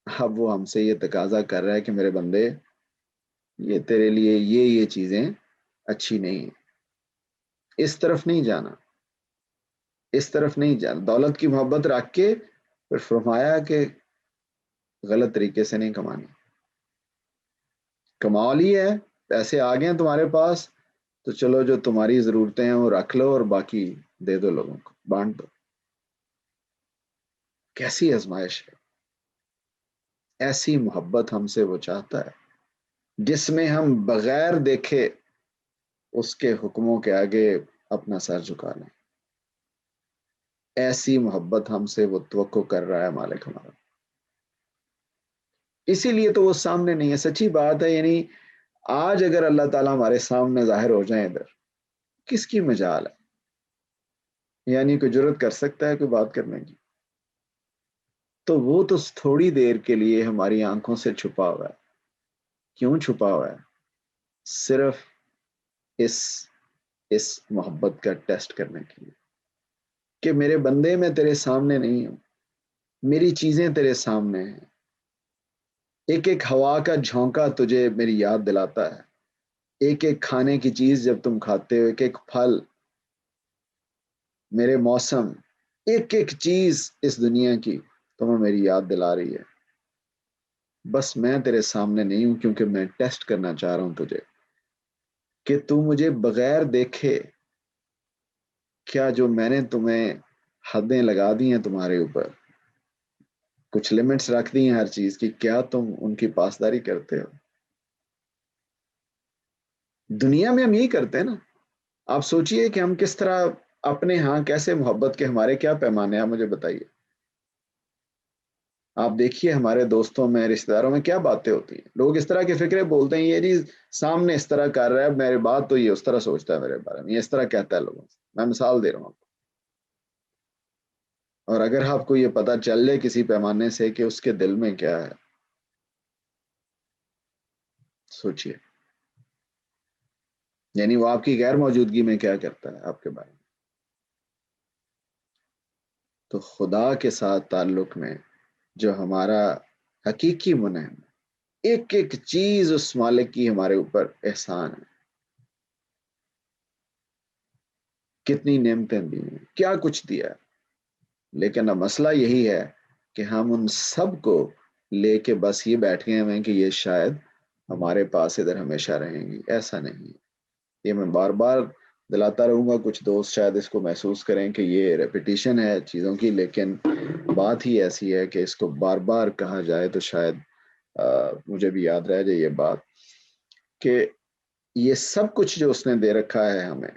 اب وہ ہم سے یہ تقاضا کر رہا ہے کہ میرے بندے یہ تیرے لیے یہ چیزیں اچھی نہیں ہیں، اس طرف نہیں جانا، اس طرف نہیں جانا. دولت کی محبت رکھ کے پھر فرمایا کہ غلط طریقے سے نہیں کمانی. کما لی ہے، پیسے آ گئے ہیں تمہارے پاس، تو چلو جو تمہاری ضرورتیں ہیں وہ رکھ لو اور باقی دے دو، لوگوں کو بانٹ دو. کیسی آزمائش ہے. ایسی محبت ہم سے وہ چاہتا ہے جس میں ہم بغیر دیکھے اس کے حکموں کے آگے اپنا سر جھکا لیں. ایسی محبت ہم سے وہ توقع کر رہا ہے مالک ہمارا. اسی لیے تو وہ سامنے نہیں ہے. سچی بات ہے. یعنی آج اگر اللہ تعالیٰ ہمارے سامنے ظاہر ہو جائیں ادھر، کس کی مجال ہے؟ یعنی کوئی جرت کر سکتا ہے کوئی بات کرنے کی؟ تو وہ تو تھوڑی دیر کے لیے ہماری آنکھوں سے چھپا ہوا ہے. کیوں چھپا ہوا ہے؟ صرف اس محبت کا ٹیسٹ کرنے کے لیے کہ میرے بندے میں تیرے سامنے نہیں ہوں، میری چیزیں تیرے سامنے ہیں. ایک ایک ہوا کا جھونکا تجھے میری یاد دلاتا ہے، ایک ایک کھانے کی چیز جب تم کھاتے ہو، ایک ایک پھل، میرے موسم، ایک ایک چیز اس دنیا کی تمہیں میری یاد دلا رہی ہے. بس میں تیرے سامنے نہیں ہوں کیونکہ میں ٹیسٹ کرنا چاہ رہا ہوں تجھے کہ تو مجھے بغیر دیکھے کیا جو میں نے تمہیں حدیں لگا دی ہیں تمہارے اوپر، کچھ لمٹس رکھ دی ہیں ہر چیز کی، کیا تم ان کی پاسداری کرتے ہو؟ دنیا میں ہم یہی کرتے ہیں نا. آپ سوچئے کہ ہم کس طرح اپنے ہاں کیسے محبت کے ہمارے کیا پیمانے ہیں، آپ مجھے بتائیے. آپ دیکھیے ہمارے دوستوں میں، رشتہ داروں میں کیا باتیں ہوتی ہیں. لوگ اس طرح کی فکریں بولتے ہیں، یہ جی سامنے اس طرح کر رہا ہے، میری بات تو یہ اس طرح سوچتا ہے میرے بارے میں، یہ اس طرح کہتا ہے لوگوں سے. میں مثال دے رہا ہوں آپ کو. اور اگر آپ کو یہ پتہ چل جائے کسی پیمانے سے کہ اس کے دل میں کیا ہے، سوچئے. یعنی وہ آپ کی غیر موجودگی میں کیا کرتا ہے آپ کے بارے میں. تو خدا کے ساتھ تعلق میں جو ہمارا حقیقی منعم ہے، ایک ایک چیز اس مالک کی ہمارے اوپر احسان ہے. کتنی نعمتیں دی ہیں، کیا کچھ دیا ہے. لیکن اب مسئلہ یہی ہے کہ ہم ان سب کو لے کے بس یہ بیٹھ گئے ہیں کہ یہ شاید ہمارے پاس ادھر ہمیشہ رہیں گی. ایسا نہیں. یہ میں بار بار دلاتا رہوں گا. کچھ دوست شاید اس کو محسوس کریں کہ یہ ریپیٹیشن ہے چیزوں کی، لیکن بات ہی ایسی ہے کہ اس کو بار بار کہا جائے تو شاید مجھے بھی یاد رہ جائے یہ بات کہ یہ سب کچھ جو اس نے دے رکھا ہے ہمیں،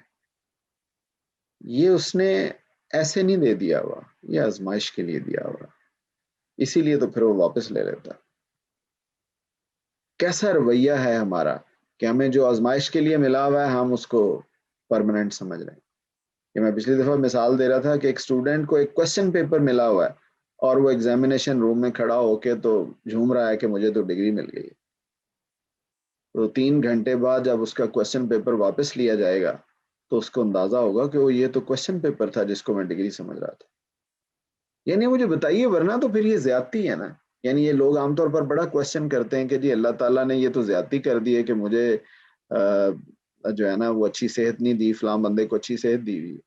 یہ اس نے ایسے نہیں دے دیا ہوا، یہ آزمائش کے لیے دیا ہوا. اسی لیے تو پھر وہ واپس لے لیتا. کیسا رویہ ہے ہمارا کہ ہمیں جو آزمائش کے لیے ملا ہوا ہے ہم اس کو پرماننٹ سمجھ رہے ہیں. کہ میں پچھلی دفعہ مثال دے رہا تھا کہ ایک اسٹوڈنٹ کو ایک کوشچن پیپر ملا ہوا ہے اور وہ ایگزامینیشن روم میں کھڑا ہو کے تو جھوم رہا ہے کہ مجھے تو ڈگری مل گئی. تو 3 گھنٹے بعد جب اس کا کوشچن پیپر واپس لیا جائے گا تو اس کو اندازہ ہوگا کہ وہ یہ تو کوشچن پیپر تھا جس کو میں ڈگری سمجھ رہا تھا. یعنی مجھے بتائیے، ورنہ تو پھر یہ زیادتی ہے نا. یعنی یہ لوگ عام طور پر بڑا کوشچن کرتے ہیں کہ جی اللہ تعالیٰ نے یہ تو زیادتی کر دی ہے کہ مجھے جو ہے نا وہ اچھی صحت نہیں دی، فلاں بندے کو اچھی صحت دی ہوئی،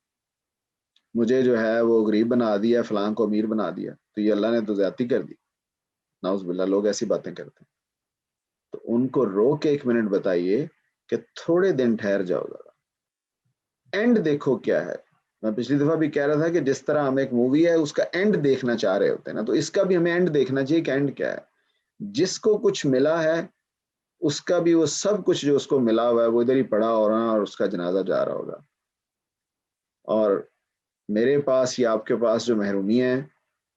مجھے جو ہے وہ غریب بنا دیا، فلاں کو امیر بنا دیا، تو یہ اللہ نے تو زیادتی کر دی. نعوذ باللہ، لوگ ایسی باتیں کرتے ہیں. تو ان کو روک کے 1 منٹ بتائیے کہ تھوڑے دن ٹھہر جاؤ ذرا، اینڈ دیکھو کیا ہے. میں پچھلی دفعہ بھی کہہ رہا تھا کہ جس طرح ہم ایک مووی ہے اس کا اینڈ دیکھنا چاہ رہے ہوتے ہیں نا، تو اس کا بھی ہمیں اینڈ دیکھنا چاہیے کہ اینڈ کیا ہے. جس کو کچھ ملا ہے اس کا بھی وہ سب کچھ جو اس کو ملا ہوا ہے وہ ادھر ہی پڑا ہو رہا اور اس کا جنازہ جا رہا ہوگا. اور میرے پاس یا آپ کے پاس جو محرومی ہے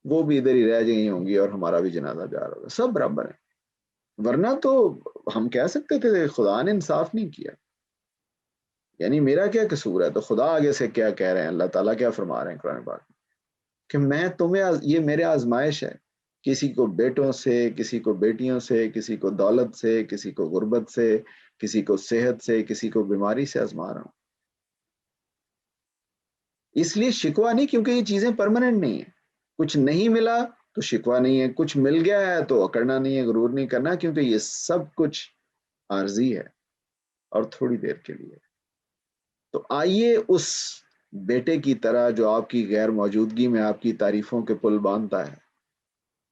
وہ بھی ادھر ہی رہ گئی ہوں گی اور ہمارا بھی جنازہ جا رہا ہوگا. سب برابر ہے. ورنہ تو ہم کہہ سکتے تھے خدا نے انصاف نہیں کیا. یعنی میرا کیا قصور ہے؟ تو خدا آگے سے کیا کہہ رہے ہیں، اللہ تعالیٰ کیا فرما رہے ہیں قرآن پاک میں کہ میں تمہیں یہ میرے آزمائش ہے. کسی کو بیٹوں سے، کسی کو بیٹیوں سے، کسی کو دولت سے، کسی کو غربت سے، کسی کو صحت سے، کسی کو بیماری سے آزما رہا ہوں. اس لیے شکوہ نہیں، کیونکہ یہ چیزیں پرماننٹ نہیں ہیں. کچھ نہیں ملا تو شکوہ نہیں ہے، کچھ مل گیا ہے تو اکڑنا نہیں ہے، غرور نہیں کرنا، کیونکہ یہ سب کچھ عارضی ہے اور تھوڑی دیر کے لیے. تو آئیے اس بیٹے کی طرح جو آپ کی غیر موجودگی میں آپ کی تعریفوں کے پل باندھتا ہے،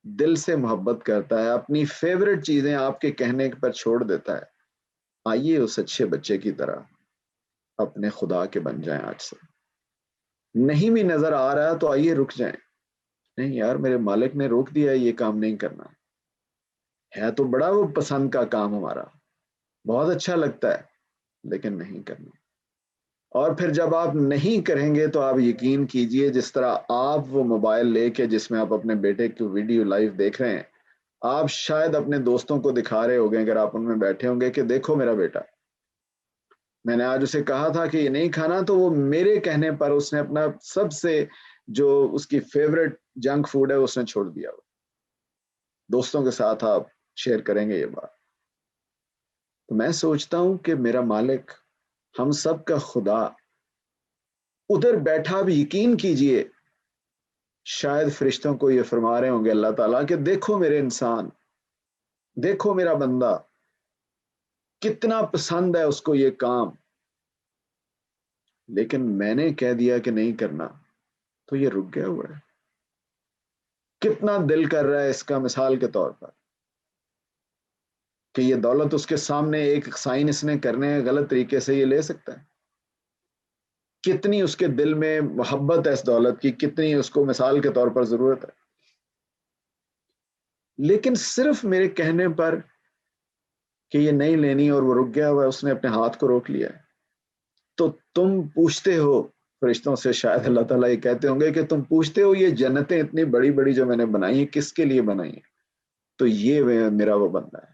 دل سے محبت کرتا ہے، اپنی فیورٹ چیزیں آپ کے کہنے پر چھوڑ دیتا ہے. آئیے اس اچھے بچے کی طرح اپنے خدا کے بن جائیں آج سے. نہیں بھی نظر آ رہا تو آئیے رک جائیں. نہیں یار، میرے مالک نے روک دیا یہ کام نہیں کرنا ہے تو بڑا وہ پسند کا کام ہمارا، بہت اچھا لگتا ہے، لیکن نہیں کرنا. اور پھر جب آپ نہیں کریں گے تو آپ یقین کیجئے جس طرح آپ وہ موبائل لے کے جس میں آپ اپنے بیٹے کی ویڈیو لائیو دیکھ رہے ہیں، آپ شاید اپنے دوستوں کو دکھا رہے ہوگے اگر آپ ان میں بیٹھے ہوں گے کہ دیکھو میرا بیٹا، میں نے آج اسے کہا تھا کہ یہ نہیں کھانا تو وہ میرے کہنے پر اس نے اپنا سب سے جو اس کی فیورٹ جنک فوڈ ہے اس نے چھوڑ دیا. دوستوں کے ساتھ آپ شیئر کریں گے یہ بات. تو میں سوچتا ہوں کہ میرا مالک، ہم سب کا خدا ادھر بیٹھا بھی یقین کیجئے شاید فرشتوں کو یہ فرما رہے ہوں گے اللہ تعالیٰ کہ دیکھو میرے انسان، دیکھو میرا بندہ، کتنا پسند ہے اس کو یہ کام، لیکن میں نے کہہ دیا کہ نہیں کرنا تو یہ رک گیا ہوا ہے. کتنا دل کر رہا ہے اس کا مثال کے طور پر کہ یہ دولت اس کے سامنے ایک سائن اس نے کرنے غلط طریقے سے یہ لے سکتا ہے. کتنی اس کے دل میں محبت ہے اس دولت کی، کتنی اس کو مثال کے طور پر ضرورت ہے، لیکن صرف میرے کہنے پر کہ یہ نہیں لینی اور وہ رک گیا ہوا، اس نے اپنے ہاتھ کو روک لیا ہے، تو تم پوچھتے ہو فرشتوں سے، شاید اللہ تعالیٰ یہ کہتے ہوں گے کہ تم پوچھتے ہو یہ جنتیں اتنی بڑی بڑی جو میں نے بنائی ہیں کس کے لیے بنائی ہیں؟ تو یہ میرا وہ بندہ ہے،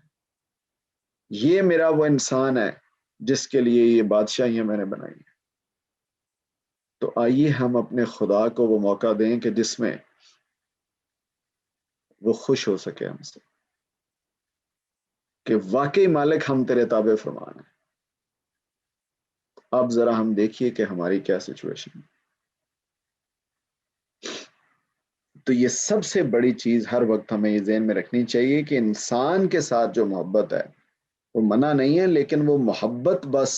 یہ میرا وہ انسان ہے جس کے لیے یہ بادشاہیاں میں نے بنائی ہیں۔ تو آئیے ہم اپنے خدا کو وہ موقع دیں کہ جس میں وہ خوش ہو سکے ہم سے، کہ واقعی مالک ہم تیرے تابع فرمان ہیں۔ اب ذرا ہم دیکھیے کہ ہماری کیا سچویشن ہے۔ تو یہ سب سے بڑی چیز ہر وقت ہمیں یہ ذہن میں رکھنی چاہیے کہ انسان کے ساتھ جو محبت ہے وہ منع نہیں ہے، لیکن وہ محبت بس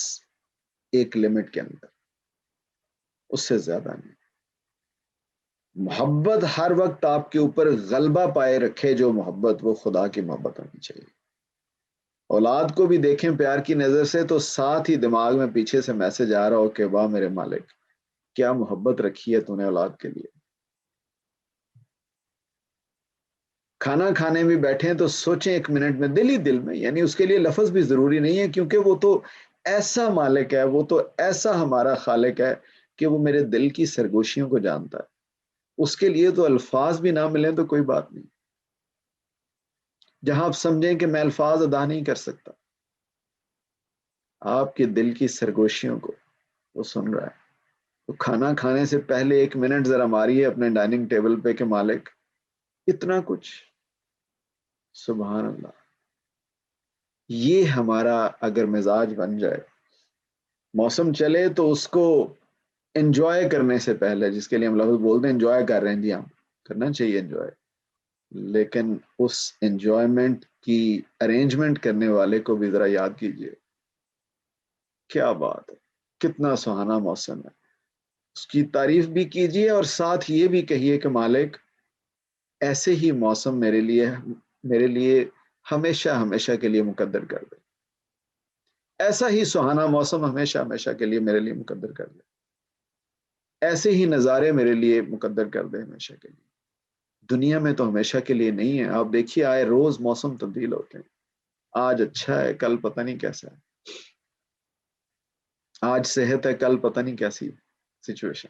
ایک لمٹ کے اندر، اس سے زیادہ نہیں۔ محبت ہر وقت آپ کے اوپر غلبہ پائے رکھے، جو محبت وہ خدا کی محبت ہونی چاہیے۔ اولاد کو بھی دیکھیں پیار کی نظر سے تو ساتھ ہی دماغ میں پیچھے سے میسج آ رہا ہو کہ واہ میرے مالک، کیا محبت رکھی ہے تو نے اولاد کے لیے۔ کھانا کھانے بھی بیٹھیں تو سوچیں ایک منٹ میں، دل ہی دل میں، یعنی اس کے لیے لفظ بھی ضروری نہیں ہے، کیونکہ وہ تو ایسا مالک ہے، وہ تو ایسا ہمارا خالق ہے کہ وہ میرے دل کی سرگوشیوں کو جانتا ہے۔ اس کے لیے تو الفاظ بھی نہ ملیں تو کوئی بات نہیں، جہاں آپ سمجھیں کہ میں الفاظ ادا نہیں کر سکتا، آپ کے دل کی سرگوشیوں کو وہ سن رہا ہے۔ تو کھانا کھانے سے پہلے ایک منٹ ذرا ماریے اپنے ڈائننگ ٹیبل پہ کہ مالک اتنا کچھ، سبحان اللہ۔ یہ ہمارا اگر مزاج بن جائے، موسم چلے تو اس کو انجوائے کرنے سے پہلے، جس کے لیے ہم لفظ بولتے ہیں انجوائے کر رہے ہیں، جی ہاں کرنا چاہیے انجوائے، لیکن اس انجوائمنٹ کی ارینجمنٹ کرنے والے کو بھی ذرا یاد کیجئے، کیا بات ہے، کتنا سہانا موسم ہے، اس کی تعریف بھی کیجئے اور ساتھ یہ بھی کہیے کہ مالک ایسے ہی موسم میرے لیے ہمیشہ ہمیشہ کے لیے مقدر کر دے، ایسا ہی سہانا موسم ہمیشہ ہمیشہ کے لیے میرے لیے مقدر کر دے، ایسے ہی نظارے میرے لیے مقدر کر دے ہمیشہ کے لیے۔ دنیا میں تو ہمیشہ کے لیے نہیں ہے، آپ دیکھیے آئے روز موسم تبدیل ہوتے ہیں، آج اچھا ہے کل پتہ نہیں کیسا ہے، آج صحت ہے کل پتہ نہیں کیسی سچویشن۔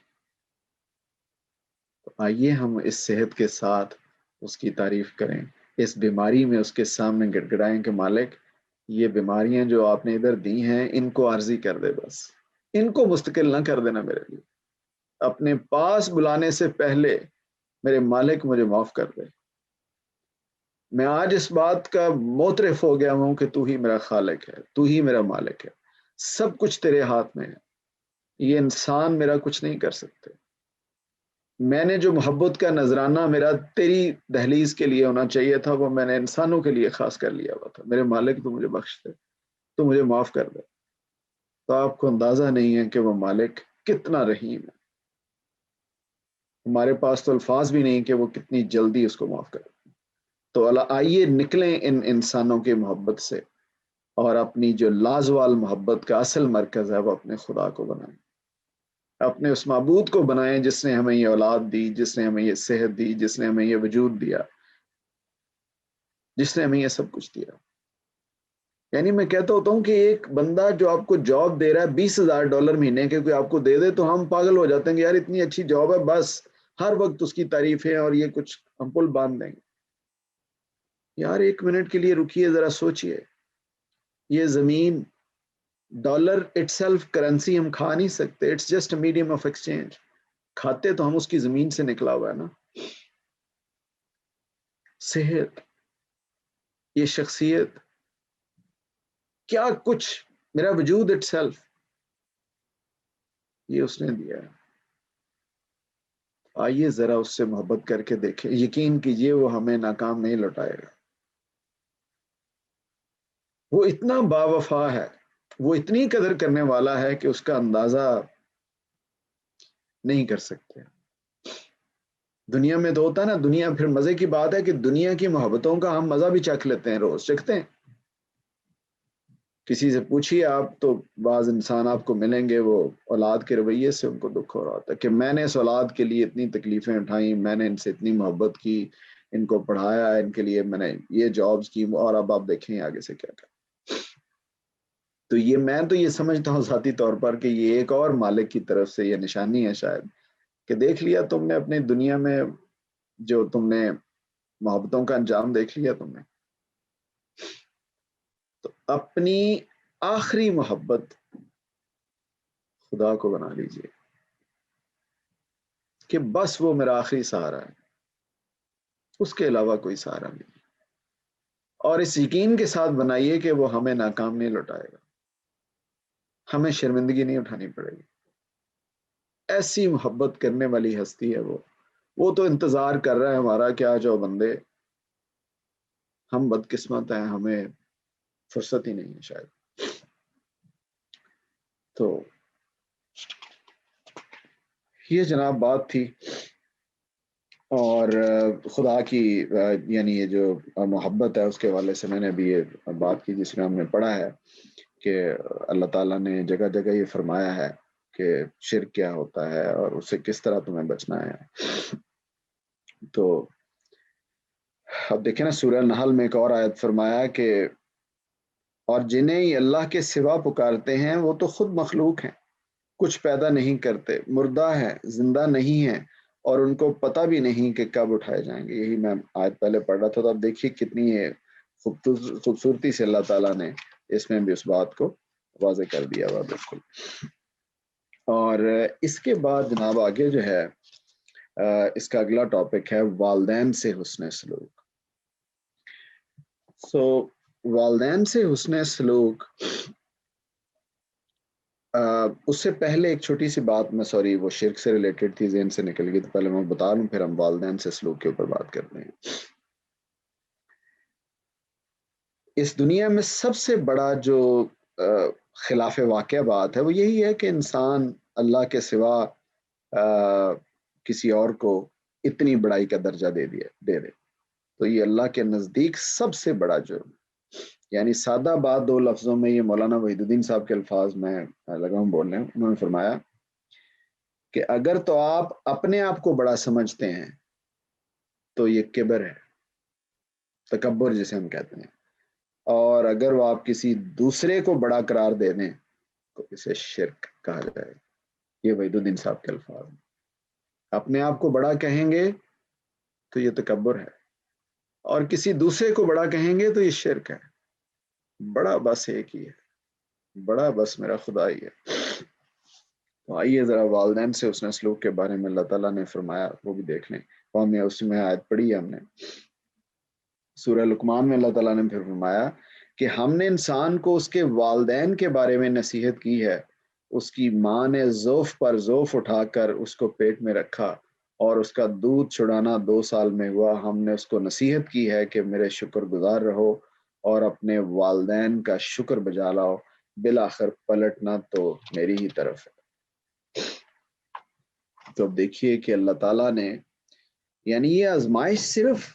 تو آئیے ہم اس صحت کے ساتھ اس کی تعریف کریں، اس بیماری میں اس کے سامنے گڑ گڑائیں کہ مالک یہ بیماریاں جو آپ نے ادھر دی ہیں ان کو عارضی کر دے، بس ان کو مستقل نہ کر دینا میرے لیے، اپنے پاس بلانے سے پہلے میرے مالک مجھے معاف کر دے۔ میں آج اس بات کا معترف ہو گیا ہوں کہ تو ہی میرا خالق ہے، تو ہی میرا مالک ہے، سب کچھ تیرے ہاتھ میں ہے، یہ انسان میرا کچھ نہیں کر سکتے۔ میں نے جو محبت کا نذرانہ میرا تیری دہلیز کے لیے ہونا چاہیے تھا وہ میں نے انسانوں کے لیے خاص کر لیا ہوا تھا، میرے مالک تو مجھے بخش دے، تو مجھے معاف کر دے۔ تو آپ کو اندازہ نہیں ہے کہ وہ مالک کتنا رحیم ہے، ہمارے پاس تو الفاظ بھی نہیں کہ وہ کتنی جلدی اس کو معاف کرے۔ تو آئیے نکلیں ان انسانوں کی محبت سے اور اپنی جو لازوال محبت کا اصل مرکز ہے وہ اپنے خدا کو بنائیں، اپنے اس معبود کو بنائیں جس نے ہمیں یہ اولاد دی، جس نے ہمیں یہ صحت دی، جس نے ہمیں یہ وجود دیا، جس نے ہمیں یہ سب کچھ دیا۔ یعنی میں کہتا ہوتا ہوں کہ ایک بندہ جو آپ کو جاب دے رہا ہے $20,000 مہینے کے، کوئی آپ کو دے دے تو ہم پاگل ہو جاتے ہیں کہ یار اتنی اچھی جاب ہے، بس ہر وقت اس کی تعریفیں اور یہ کچھ ہم پل باندھ دیں گے۔ یار ایک منٹ کے لیے رکیے، ذرا سوچئے، یہ زمین ڈالر اٹ سیلف کرنسی ہم کھا نہیں سکتے، it's just medium of exchange, کھاتے تو ہم اس کی زمین سے نکلا ہوا ہے نا۔ صحت، یہ شخصیت، کیا کچھ، میرا وجود اٹ سیلف، یہ اس نے دیا ہے۔ آئیے ذرا اس سے محبت کر کے دیکھیں، یقین کیجئے وہ ہمیں ناکام نہیں لوٹائے گا۔ وہ اتنا باوفا ہے، وہ اتنی قدر کرنے والا ہے کہ اس کا اندازہ نہیں کر سکتے۔ دنیا میں تو ہوتا ہے نا، دنیا پھر مزے کی بات ہے کہ دنیا کی محبتوں کا ہم مزہ بھی چکھ لیتے ہیں، روز چکھتے ہیں کسی سے پوچھیے آپ تو بعض انسان آپ کو ملیں گے وہ اولاد کے رویے سے ان کو دکھ ہو رہا ہوتا ہے کہ میں نے اس اولاد کے لیے اتنی تکلیفیں اٹھائیں، میں نے ان سے اتنی محبت کی، ان کو پڑھایا، ان کے لیے میں نے یہ جابز کی، اور اب آپ دیکھیں آگے سے کیا کر۔ تو میں تو یہ سمجھتا ہوں ذاتی طور پر کہ یہ ایک اور مالک کی طرف سے یہ نشانی ہے شاید، کہ دیکھ لیا تم نے اپنی دنیا میں جو تم نے محبتوں کا انجام دیکھ لیا تم نے، تو اپنی آخری محبت خدا کو بنا لیجئے کہ بس وہ میرا آخری سہارا ہے، اس کے علاوہ کوئی سہارا نہیں، اور اس یقین کے ساتھ بنائیے کہ وہ ہمیں ناکام نہیں لوٹائے گا، ہمیں شرمندگی نہیں اٹھانی پڑے گی۔ ایسی محبت کرنے والی ہستی ہے وہ تو انتظار کر رہا ہے ہمارا کہ آ جاؤ بندے، ہم بدقسمت ہیں، ہمیں فرصت ہی نہیں ہے شاید۔ تو یہ جناب بات تھی، اور خدا کی یعنی یہ جو محبت ہے اس کے حوالے سے میں نے ابھی یہ بات کی جس میں ہم نے پڑھا ہے کہ اللہ تعالیٰ نے جگہ جگہ یہ فرمایا ہے کہ شرک کیا ہوتا ہے اور اس سے کس طرح تمہیں بچنا ہے۔ تو اب دیکھیں نا سورہ نحل میں ایک اور آیت فرمایا کہ اور جنہیں اللہ کے سوا پکارتے ہیں وہ تو خود مخلوق ہیں، کچھ پیدا نہیں کرتے، مردہ ہیں، زندہ نہیں ہیں، اور ان کو پتہ بھی نہیں کہ کب اٹھائے جائیں گے۔ یہی میں آیت پہلے پڑھ رہا تھا، تو اب دیکھیے کتنی خوبصورتی سے اللہ تعالیٰ نے اس میں بھی اس بات کو واضح کر دیا ہوا بالکل۔ اور اس کے بعد جناب آگے جو ہے اس کا اگلا ٹاپک ہے والدین سے حسن سلوک۔ والدین سے حسن سلوک، اس سے پہلے ایک چھوٹی سی بات میں وہ شرک سے ریلیٹڈ تھی، ذہن سے نکل گئی، تو پہلے میں بتا لوں پھر ہم والدین سے سلوک کے اوپر بات کرتے ہیں۔ اس دنیا میں سب سے بڑا جو خلاف واقع بات ہے وہ یہی ہے کہ انسان اللہ کے سوا کسی اور کو اتنی بڑائی کا درجہ دے دے۔ تو یہ اللہ کے نزدیک سب سے بڑا جرم، یعنی سادہ بات دو لفظوں میں، یہ مولانا وحید الدین صاحب کے الفاظ میں لگا ہوں بولنے، انہوں نے فرمایا کہ اگر تو آپ اپنے آپ کو بڑا سمجھتے ہیں تو یہ کبر ہے، تکبر جسے ہم کہتے ہیں، اور اگر وہ آپ کسی دوسرے کو بڑا قرار دے دیں تو اسے شرک کہا جائے۔ یہ وحید الدین صاحب کے الفاظ ہیں۔ اپنے آپ کو بڑا کہیں گے تو یہ تکبر ہے، اور کسی دوسرے کو بڑا کہیں گے تو یہ شرک ہے۔ بڑا بس ایک ہی ہے، بڑا بس میرا خدا ہی ہے۔ تو آئیے ذرا والدین سے حسن سلوک کے بارے میں اللہ تعالیٰ نے فرمایا وہ بھی دیکھ لیں، اور ہم نے اس میں آیت پڑھی ہے، ہم نے سورہ لقمان میں اللہ تعالیٰ نے پھر فرمایا کہ ہم نے انسان کو اس کے والدین کے بارے میں نصیحت کی ہے، اس کی ماں نے ضعف پر ضعف اٹھا کر اس کو پیٹ میں رکھا اور اس کا دودھ چھڑانا 2 سال میں ہوا، ہم نے اس کو نصیحت کی ہے کہ میرے شکر گزار رہو اور اپنے والدین کا شکر بجا لاؤ، بالآخر پلٹنا تو میری ہی طرف ہے۔ تو اب دیکھیے کہ اللہ تعالیٰ نے، یعنی یہ آزمائش صرف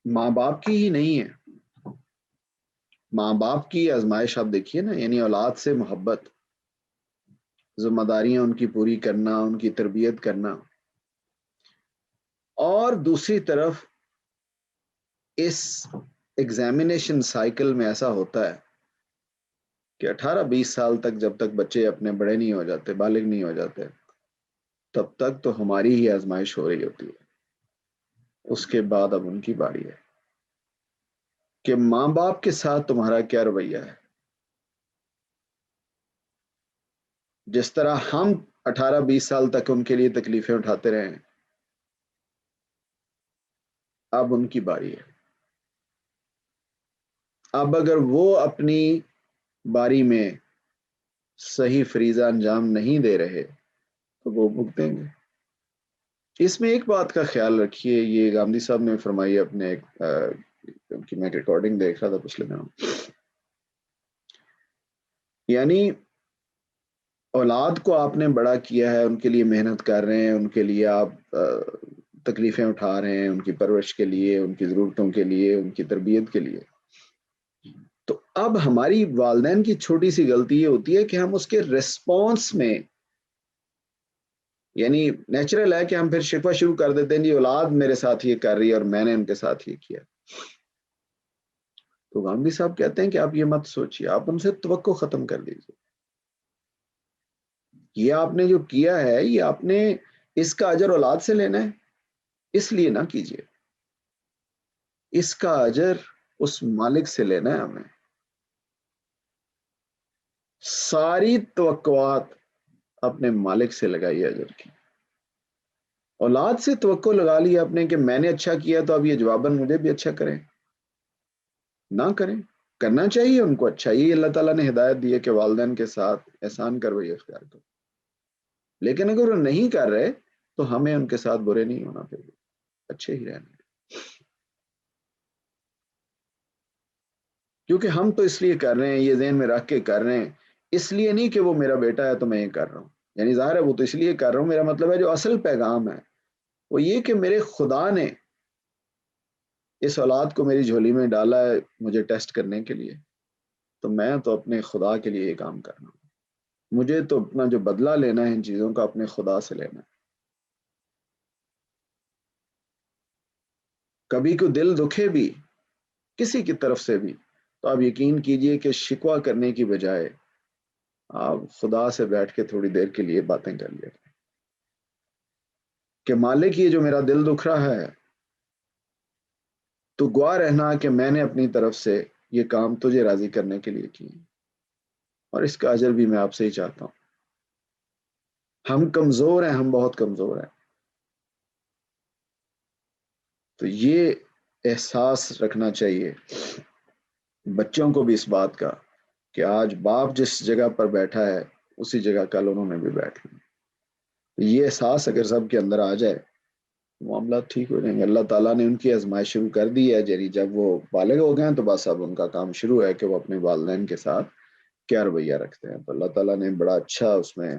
ماں باپ کی ہی نہیں ہے، ماں باپ کی آزمائش آپ دیکھیے نا، یعنی اولاد سے محبت، ذمہ داریاں ان کی پوری کرنا، ان کی تربیت کرنا، اور دوسری طرف اس ایگزامینیشن سائیکل میں ایسا ہوتا ہے کہ 18-20 سال تک جب تک بچے اپنے بڑے نہیں ہو جاتے، بالغ نہیں ہو جاتے، تب تک تو ہماری ہی آزمائش ہو رہی ہوتی ہے۔ اس کے بعد اب ان کی باری ہے کہ ماں باپ کے ساتھ تمہارا کیا رویہ ہے۔ جس طرح ہم 18-20 سال تک ان کے لیے تکلیفیں اٹھاتے رہے ہیں، اب ان کی باری ہے۔ اب اگر وہ اپنی باری میں صحیح فریضہ انجام نہیں دے رہے تو وہ بھگتیں گے۔ اس میں ایک بات کا خیال رکھیے، یہ گاندھی صاحب نے فرمائی اپنے ایک میں ریکارڈنگ دیکھ رہا تھا پچھلے دنوں، یعنی اولاد کو آپ نے بڑا کیا ہے، ان کے لیے محنت کر رہے ہیں، ان کے لیے آپ تکلیفیں اٹھا رہے ہیں، ان کی پرورش کے لیے، ان کی ضرورتوں کے لیے، ان کی تربیت کے لیے، تو اب ہماری والدین کی چھوٹی سی غلطی یہ ہوتی ہے کہ ہم اس کے ریسپانس میں، یعنی نیچرل ہے کہ ہم پھر شکوہ شروع کر دیتے ہیں جی اولاد میرے ساتھ یہ کر رہی ہے اور میں نے ان کے ساتھ یہ کیا. تو غامدی صاحب کہتے ہیں کہ آپ یہ مت سوچیے، آپ ان سے توقع ختم کر دیجیے. یہ آپ نے جو کیا ہے یہ آپ نے اس کا اجر اولاد سے لینا ہے، اس لیے نہ کیجیے. اس کا اجر اس مالک سے لینا ہے ہمیں. ساری توقعات اپنے مالک سے لگائیے اجر کی. اولاد سے توقع لگا لی آپ نے کہ میں نے اچھا کیا تو اب یہ جواباً مجھے بھی اچھا کریں. نہ کریں. کرنا چاہیے ان کو اچھا، یہ اللہ تعالیٰ نے ہدایت دی ہے کہ والدین کے ساتھ احسان کر وہی اختیار کرو. لیکن اگر وہ نہیں کر رہے تو ہمیں ان کے ساتھ برے نہیں ہونا، پھر اچھے ہی رہنا. کیونکہ ہم تو اس لیے کر رہے ہیں، یہ ذہن میں رکھ کے کر رہے ہیں، اس لیے نہیں کہ وہ میرا بیٹا ہے تو میں یہ کر رہا ہوں. یعنی ظاہر ہے وہ تو اس لیے کر رہا ہوں، میرا مطلب ہے جو اصل پیغام ہے وہ یہ کہ میرے خدا نے اس اولاد کو میری جھولی میں ڈالا ہے مجھے ٹیسٹ کرنے کے لیے، تو میں تو اپنے خدا کے لیے یہ کام کر رہا ہوں. مجھے تو اپنا جو بدلہ لینا ہے ان چیزوں کا اپنے خدا سے لینا ہے. کبھی کو دل دکھے بھی کسی کی طرف سے بھی تو آپ یقین کیجئے کہ شکوہ کرنے کی بجائے آپ خدا سے بیٹھ کے تھوڑی دیر کے لیے باتیں کر لیں کہ مالک یہ جو میرا دل دکھ رہا ہے تو گواہ رہنا کہ میں نے اپنی طرف سے یہ کام تجھے راضی کرنے کے لیے کیے اور اس کا اجر بھی میں آپ سے ہی چاہتا ہوں. ہم کمزور ہیں، ہم بہت کمزور ہیں. تو یہ احساس رکھنا چاہیے بچوں کو بھی اس بات کا کہ آج باپ جس جگہ پر بیٹھا ہے اسی جگہ کل انہوں نے بھی بیٹھنا. یہ احساس اگر سب کے اندر آ جائے معاملات ٹھیک ہو جائیں گے. اللہ تعالیٰ نے ان کی آزمائش شروع کر دی ہے، یعنی جب وہ بالغ ہو گئے ہیں تو بس اب ان کا کام شروع ہے کہ وہ اپنے والدین کے ساتھ کیا رویہ رکھتے ہیں. تو اللہ تعالیٰ نے بڑا اچھا اس میں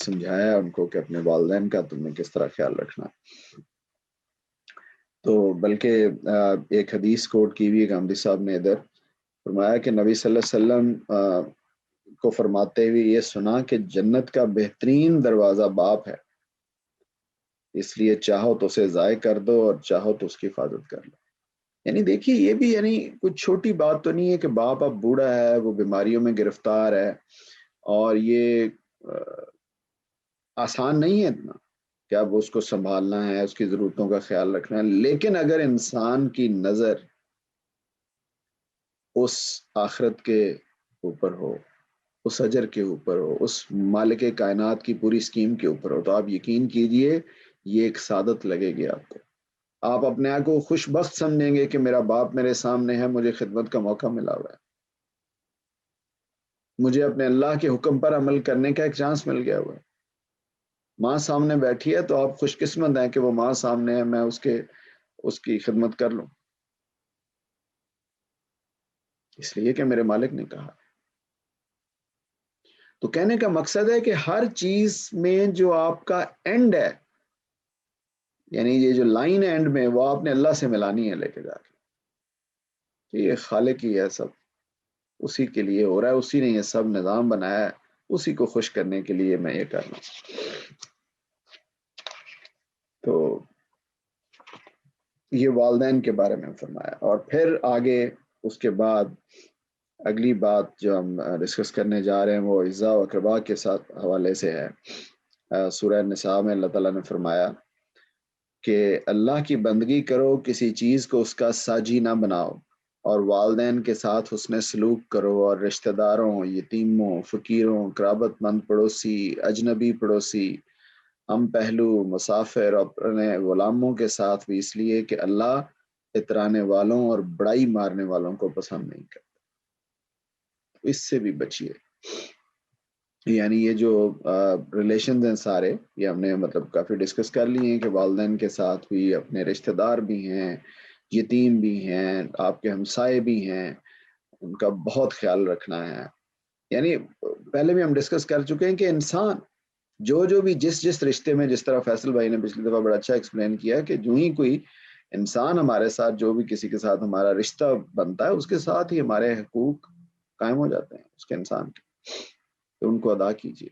سمجھایا ان کو کہ اپنے والدین کا تم نے کس طرح خیال رکھنا. تو بلکہ ایک حدیث کوٹ کی ہوئی غامدی صاحب نے ادھر فرمایا کہ نبی صلی اللہ علیہ وسلم کو فرماتے ہوئے یہ سنا کہ جنت کا بہترین دروازہ باپ ہے، اس لیے چاہو تو اسے ضائع کر دو اور چاہو تو اس کی حفاظت کر لو. یعنی دیکھیے یہ بھی یعنی کچھ چھوٹی بات تو نہیں ہے کہ باپ اب بوڑھا ہے، وہ بیماریوں میں گرفتار ہے اور یہ آسان نہیں ہے اتنا کہ اب اس کو سنبھالنا ہے، اس کی ضرورتوں کا خیال رکھنا ہے. لیکن اگر انسان کی نظر اس آخرت کے اوپر ہو، اس اجر کے اوپر ہو، اس مالک کائنات کی پوری اسکیم کے اوپر ہو، تو آپ یقین کیجئے یہ ایک سعادت لگے گی آپ کو. آپ اپنے آپ کو خوش بخت سمجھیں گے کہ میرا باپ میرے سامنے ہے، مجھے خدمت کا موقع ملا ہوا ہے، مجھے اپنے اللہ کے حکم پر عمل کرنے کا ایک چانس مل گیا ہوا ہے. ماں سامنے بیٹھی ہے تو آپ خوش قسمت ہیں کہ وہ ماں سامنے ہے، میں اس کی خدمت کر لوں اس لیے کہ میرے مالک نے کہا. تو کہنے کا مقصد ہے کہ ہر چیز میں جو آپ کا اینڈ ہے، یعنی یہ جو لائن ہے اینڈ میں، وہ آپ نے اللہ سے ملانی ہے لے کے جا کے. یہ خالق ہی ہے، سب اسی کے لیے ہو رہا ہے، اسی نے یہ سب نظام بنایا ہے، اسی کو خوش کرنے کے لیے میں یہ کر رہا ہوں. تو یہ والدین کے بارے میں فرمایا. اور پھر آگے اس کے بعد اگلی بات جو ہم ڈسکس کرنے جا رہے ہیں وہ عزا و اقربا کے ساتھ حوالے سے ہے. سورہ نساء میں اللہ تعالیٰ نے فرمایا کہ اللہ کی بندگی کرو، کسی چیز کو اس کا ساجی نہ بناؤ، اور والدین کے ساتھ حسن سلوک کرو، اور رشتہ داروں، یتیموں، فقیروں، قرابت مند پڑوسی، اجنبی پڑوسی، ہم پہلو، مسافر، اپنے غلاموں کے ساتھ بھی، اس لیے کہ اللہ اترانے والوں اور بڑائی مارنے والوں کو پسند نہیں کرتا. اس سے بھی بچیے. یعنی یہ جو ریلیشنز ہیں سارے، یہ ہم نے مطلب کافی ڈسکس کر لیے ہیں کہ والدین کے ساتھ بھی اپنے رشتہ دار بھی ہیں، یتیم بھی ہیں، آپ کے ہمسائے بھی ہیں، ان کا بہت خیال رکھنا ہے. یعنی پہلے بھی ہم ڈسکس کر چکے ہیں کہ انسان جو بھی جس رشتے میں، جس طرح فیصل بھائی نے پچھلی دفعہ بڑا اچھا ایکسپلین کیا کہ جو ہی کوئی انسان ہمارے ساتھ جو بھی کسی کے ساتھ ہمارا رشتہ بنتا ہے اس کے ساتھ ہی ہمارے حقوق قائم ہو جاتے ہیں اس کے انسان کے، تو ان کو ادا کیجیے.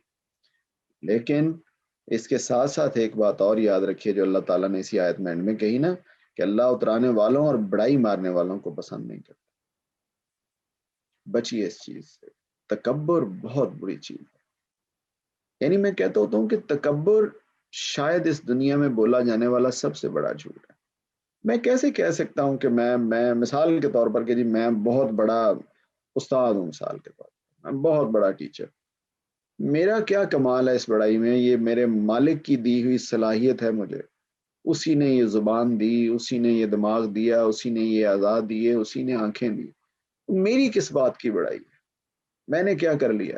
لیکن اس کے ساتھ ساتھ ایک بات اور یاد رکھیے جو اللہ تعالیٰ نے اسی آیت میں اینڈ میں کہی نا، کہ اللہ اترانے والوں اور بڑائی مارنے والوں کو پسند نہیں کرتا. بچیے اس چیز سے. تکبر بہت بری چیز ہے. یعنی میں کہتا ہوتا ہوں کہ تکبر شاید اس دنیا میں بولا جانے والا سب سے بڑا جھوٹ ہے. میں کیسے کہہ سکتا ہوں کہ میں مثال کے طور پر کہ جی میں بہت بڑا استاد ہوں، مثال کے طور پر میں بہت بڑا ٹیچر. میرا کیا کمال ہے اس بڑائی میں؟ یہ میرے مالک کی دی ہوئی صلاحیت ہے مجھے. اسی نے یہ زبان دی، اسی نے یہ دماغ دیا، اسی نے یہ اعضاء دیے، اسی نے آنکھیں دی. میری کس بات کی بڑائی ہے؟ میں نے کیا کر لیا؟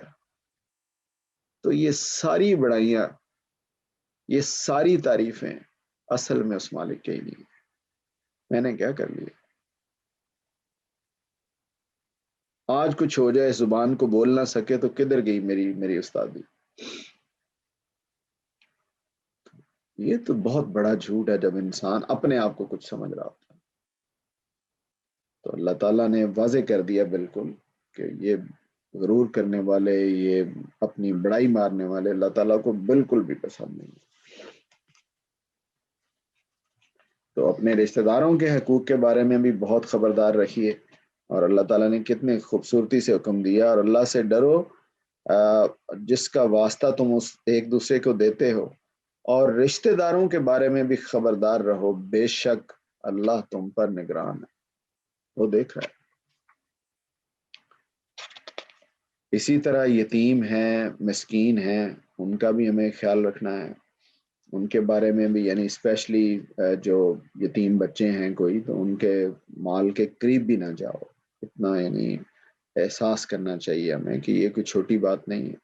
تو یہ ساری بڑائیاں، یہ ساری تعریفیں اصل میں اس مالک کے ہی نہیں. میں نے کیا کر لیا؟ آج کچھ ہو جائے، زبان کو بول نہ سکے تو کدھر گئی میری استادی؟ یہ تو بہت بڑا جھوٹ ہے جب انسان اپنے آپ کو کچھ سمجھ رہا ہوتا ہے. تو اللہ تعالیٰ نے واضح کر دیا بالکل کہ یہ غرور کرنے والے، یہ اپنی بڑائی مارنے والے اللہ تعالیٰ کو بالکل بھی پسند نہیں. تو اپنے رشتہ داروں کے حقوق کے بارے میں بھی بہت خبردار رہیے. اور اللہ تعالیٰ نے کتنے خوبصورتی سے حکم دیا، اور اللہ سے ڈرو جس کا واسطہ تم اس ایک دوسرے کو دیتے ہو. اور رشتہ داروں کے بارے میں بھی خبردار رہو، بے شک اللہ تم پر نگران ہے، وہ دیکھ رہا ہے. اسی طرح یتیم ہیں، مسکین ہیں، ان کا بھی ہمیں خیال رکھنا ہے. ان کے بارے میں بھی، یعنی اسپیشلی جو یتیم بچے ہیں کوئی، تو ان کے مال کے قریب بھی نہ جاؤ. اتنا یعنی احساس کرنا چاہیے ہمیں کہ یہ کوئی چھوٹی بات نہیں ہے.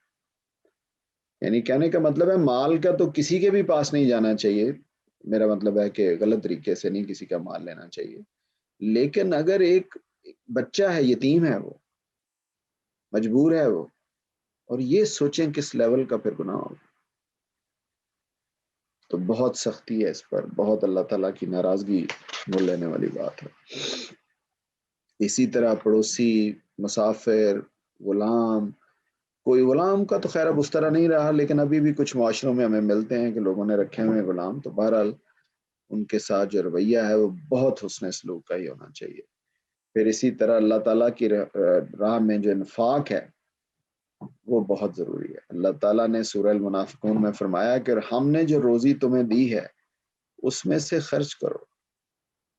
یعنی کہنے کا مطلب ہے مال کا تو کسی کے بھی پاس نہیں جانا چاہیے. میرا مطلب ہے کہ غلط طریقے سے نہیں کسی کا مال لینا چاہیے. لیکن اگر ایک بچہ ہے، یتیم ہے، وہ مجبور ہے وہ، اور یہ سوچیں کس لیول کا پھر گناہ ہوگا. تو بہت سختی ہے اس پر، بہت اللہ تعالیٰ کی ناراضگی مول لینے والی بات ہے. اسی طرح پڑوسی، مسافر، غلام. کوئی غلام کا تو خیر اب اس طرح نہیں رہا، لیکن ابھی بھی کچھ معاشروں میں ہمیں ملتے ہیں کہ لوگوں نے رکھے ہوئے غلام. تو بہرحال ان کے ساتھ جو رویہ ہے وہ بہت حسن سلوک کا ہی ہونا چاہیے. پھر اسی طرح اللہ تعالیٰ کی راہ میں جو انفاق ہے وہ بہت ضروری ہے. اللہ تعالیٰ نے سورہ المنافقون میں فرمایا کہ ہم نے جو روزی تمہیں دی ہے اس میں سے خرچ کرو،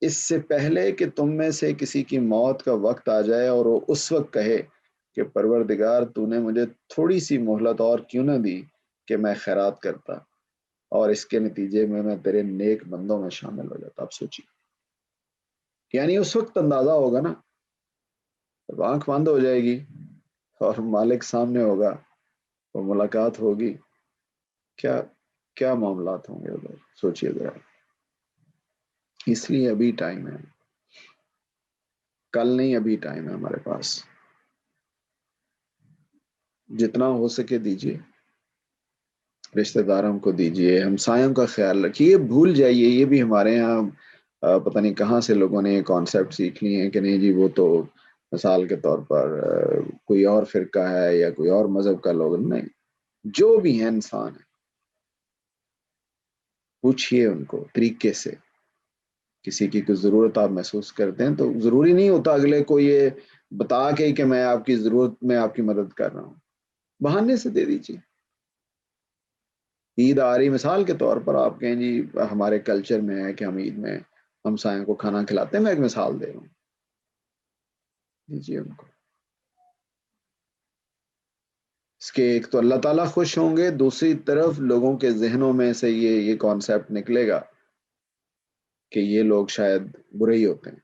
اس سے پہلے کہ تم میں سے کسی کی موت کا وقت آ جائے اور وہ اس وقت کہے کہ پروردگار تو نے مجھے تھوڑی سی مہلت اور کیوں نہ دی کہ میں خیرات کرتا، اور اس کے نتیجے میں تیرے نیک بندوں میں شامل ہو جاتا. آپ سوچیے، یعنی اس وقت اندازہ ہوگا نا، جب آنکھ بند ہو جائے گی اور مالک سامنے ہوگا اور ملاقات ہوگی، کیا کیا معاملات ہوں گے ادھر. سوچیے ذرا. اس لیے ابھی ٹائم ہے، کل نہیں، ابھی ٹائم ہے ہمارے پاس. جتنا ہو سکے دیجیے، رشتہ داروں کو دیجیے، ہمسایوں کا خیال رکھیے. بھول جائیے، یہ بھی ہمارے ہاں پتہ نہیں کہاں سے لوگوں نے یہ کانسیپٹ سیکھ لی ہیں کہ نہیں جی وہ تو مثال کے طور پر کوئی اور فرقہ ہے یا کوئی اور مذہب کا لوگ. نہیں، جو بھی ہیں انسان ہیں، پوچھیے ان کو طریقے سے. کسی کی کوئی ضرورت آپ محسوس کرتے ہیں تو ضروری نہیں ہوتا اگلے کو یہ بتا کے کہ میں آپ کی ضرورت میں آپ کی مدد کر رہا ہوں، بہانے سے دے دیجیے. عید آ رہی، مثال کے طور پر آپ کہیں جی ہمارے کلچر میں ہے کہ ہم عید میں ہمسایوں کو کھانا کھلاتے ہیں. میں ایک مثال دے رہا ہوں، دیجیے ان کو. اس کے ایک تو اللہ تعالیٰ خوش ہوں گے، دوسری طرف لوگوں کے ذہنوں میں سے یہ کانسیپٹ نکلے گا کہ یہ لوگ شاید برے ہی ہوتے ہیں.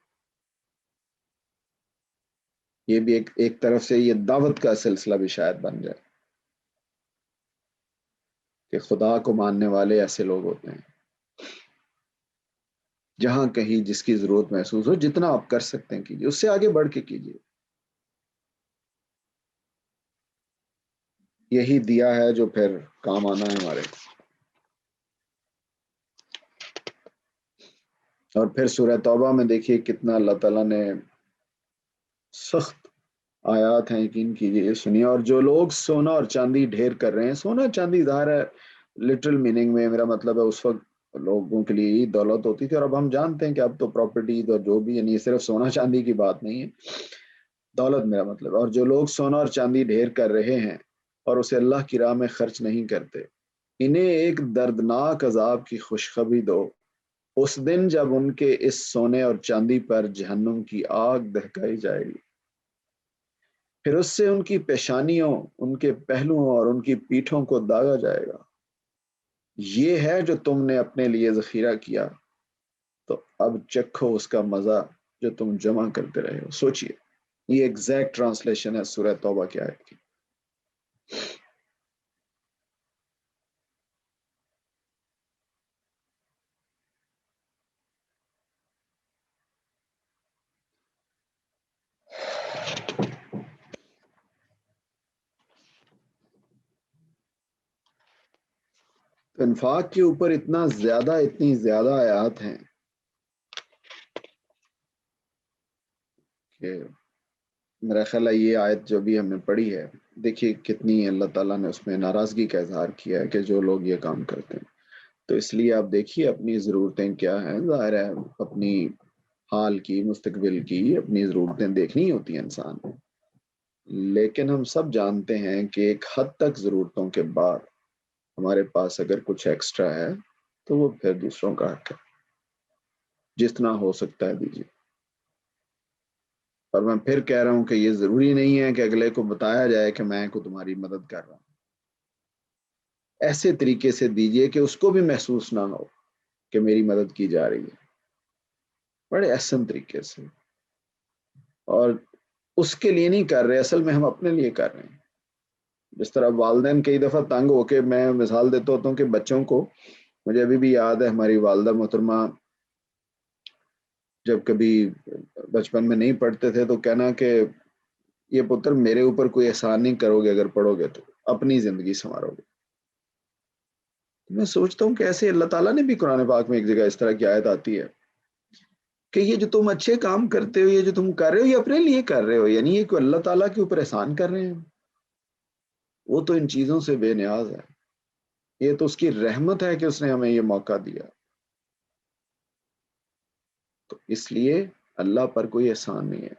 یہ بھی ایک طرف سے یہ دعوت کا سلسلہ بھی شاید بن جائے کہ خدا کو ماننے والے ایسے لوگ ہوتے ہیں. جہاں کہیں جس کی ضرورت محسوس ہو، جتنا آپ کر سکتے ہیں کیجیے، اس سے آگے بڑھ کے کیجیے. یہی دیا ہے جو پھر کام آنا ہے ہمارے. اور پھر سورہ توبہ میں دیکھیے کتنا اللہ تعالیٰ نے سخت آیات ہیں، یقین کیجیے سنیے. اور جو لوگ سونا اور چاندی ڈھیر کر رہے ہیں، سونا چاندی ظاہر ہے لٹرل میننگ میں میرا مطلب ہے اس وقت لوگوں کے لیے دولت ہوتی تھی، اور اب ہم جانتے ہیں کہ اب تو پراپرٹیز اور جو بھی، یعنی صرف سونا چاندی کی بات نہیں ہے، دولت میرا مطلب ہے. اور جو لوگ سونا اور چاندی ڈھیر کر رہے ہیں اور اسے اللہ کی راہ میں خرچ نہیں کرتے، انہیں ایک دردناک عذاب کی خوشخبری دو اس دن جب ان کے اس سونے اور چاندی پر جہنم کی آگ دہکائی جائے گی، پھر اس سے ان کی پیشانیوں، ان کے پہلوؤں اور ان کی پیٹھوں کو داغا جائے گا. یہ ہے جو تم نے اپنے لیے ذخیرہ کیا، تو اب چکھو اس کا مزہ جو تم جمع کرتے رہے ہو. سوچئے، یہ ایگزیکٹ ٹرانسلیشن ہے سورہ توبہ کی آیت کی. تو انفاق کے اوپر اتنی زیادہ آیات ہیں کہ میرا خیال ہے یہ آیت جو بھی ہم نے پڑھی ہے، دیکھیے کتنی اللہ تعالیٰ نے اس میں ناراضگی کا اظہار کیا ہے کہ جو لوگ یہ کام کرتے ہیں. تو اس لیے آپ دیکھیے اپنی ضرورتیں کیا ہیں. ظاہر ہے اپنی حال کی، مستقبل کی اپنی ضرورتیں دیکھنی ہوتی ہیں انسان کو، لیکن ہم سب جانتے ہیں کہ ایک حد تک ضرورتوں کے بعد ہمارے پاس اگر کچھ ایکسٹرا ہے تو وہ پھر دوسروں کا حق ہے، جتنا ہو سکتا ہے دیجیے. اور میں پھر کہہ رہا ہوں کہ یہ ضروری نہیں ہے کہ اگلے کو بتایا جائے کہ میں کو تمہاری مدد کر رہا ہوں. ایسے طریقے سے دیجیے کہ اس کو بھی محسوس نہ ہو کہ میری مدد کی جا رہی ہے، بڑے احسن طریقے سے. اور اس کے لیے نہیں کر رہے، اصل میں ہم اپنے لیے کر رہے ہیں. جس طرح والدین کئی دفعہ تنگ ہو کے، میں مثال دیتا ہوتا ہوں کہ بچوں کو، مجھے ابھی بھی یاد ہے ہماری والدہ محترمہ جب کبھی بچپن میں نہیں پڑھتے تھے تو کہنا کہ یہ پتر میرے اوپر کوئی احسان نہیں کرو گے، اگر پڑھو گے تو اپنی زندگی سنوارو گے. میں سوچتا ہوں کہ ایسے اللہ تعالیٰ نے بھی قرآن پاک میں ایک جگہ اس طرح کی آیت آتی ہے کہ یہ جو تم اچھے کام کرتے ہو، یہ جو تم کر رہے ہو، یہ اپنے لیے کر رہے ہو، یعنی یہ کوئی اللہ تعالیٰ کے اوپر احسان کر رہے ہیں. وہ تو ان چیزوں سے بے نیاز ہے، یہ تو اس کی رحمت ہے کہ اس نے ہمیں یہ موقع دیا. تو اس لیے اللہ پر کوئی احسان نہیں ہے،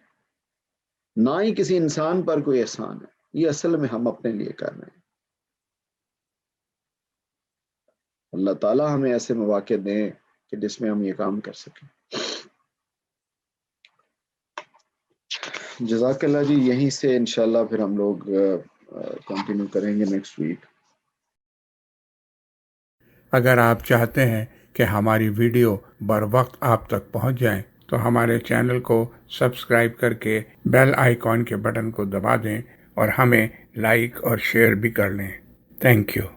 نہ ہی کسی انسان پر کوئی احسان ہے. یہ اصل میں ہم اپنے لیے کر رہے ہیں. اللہ تعالیٰ ہمیں ایسے مواقع دیں کہ جس میں ہم یہ کام کر سکیں. جزاک اللہ جی. یہیں سے انشاءاللہ پھر ہم لوگ کنٹینیو کریں گے نیکسٹ ویک. اگر آپ چاہتے ہیں کہ ہماری ویڈیو بر وقت آپ تک پہنچ جائیں تو ہمارے چینل کو سبسکرائب کر کے بیل آئیکن کے بٹن کو دبا دیں اور ہمیں لائک اور شیئر بھی کر لیں. Thank you.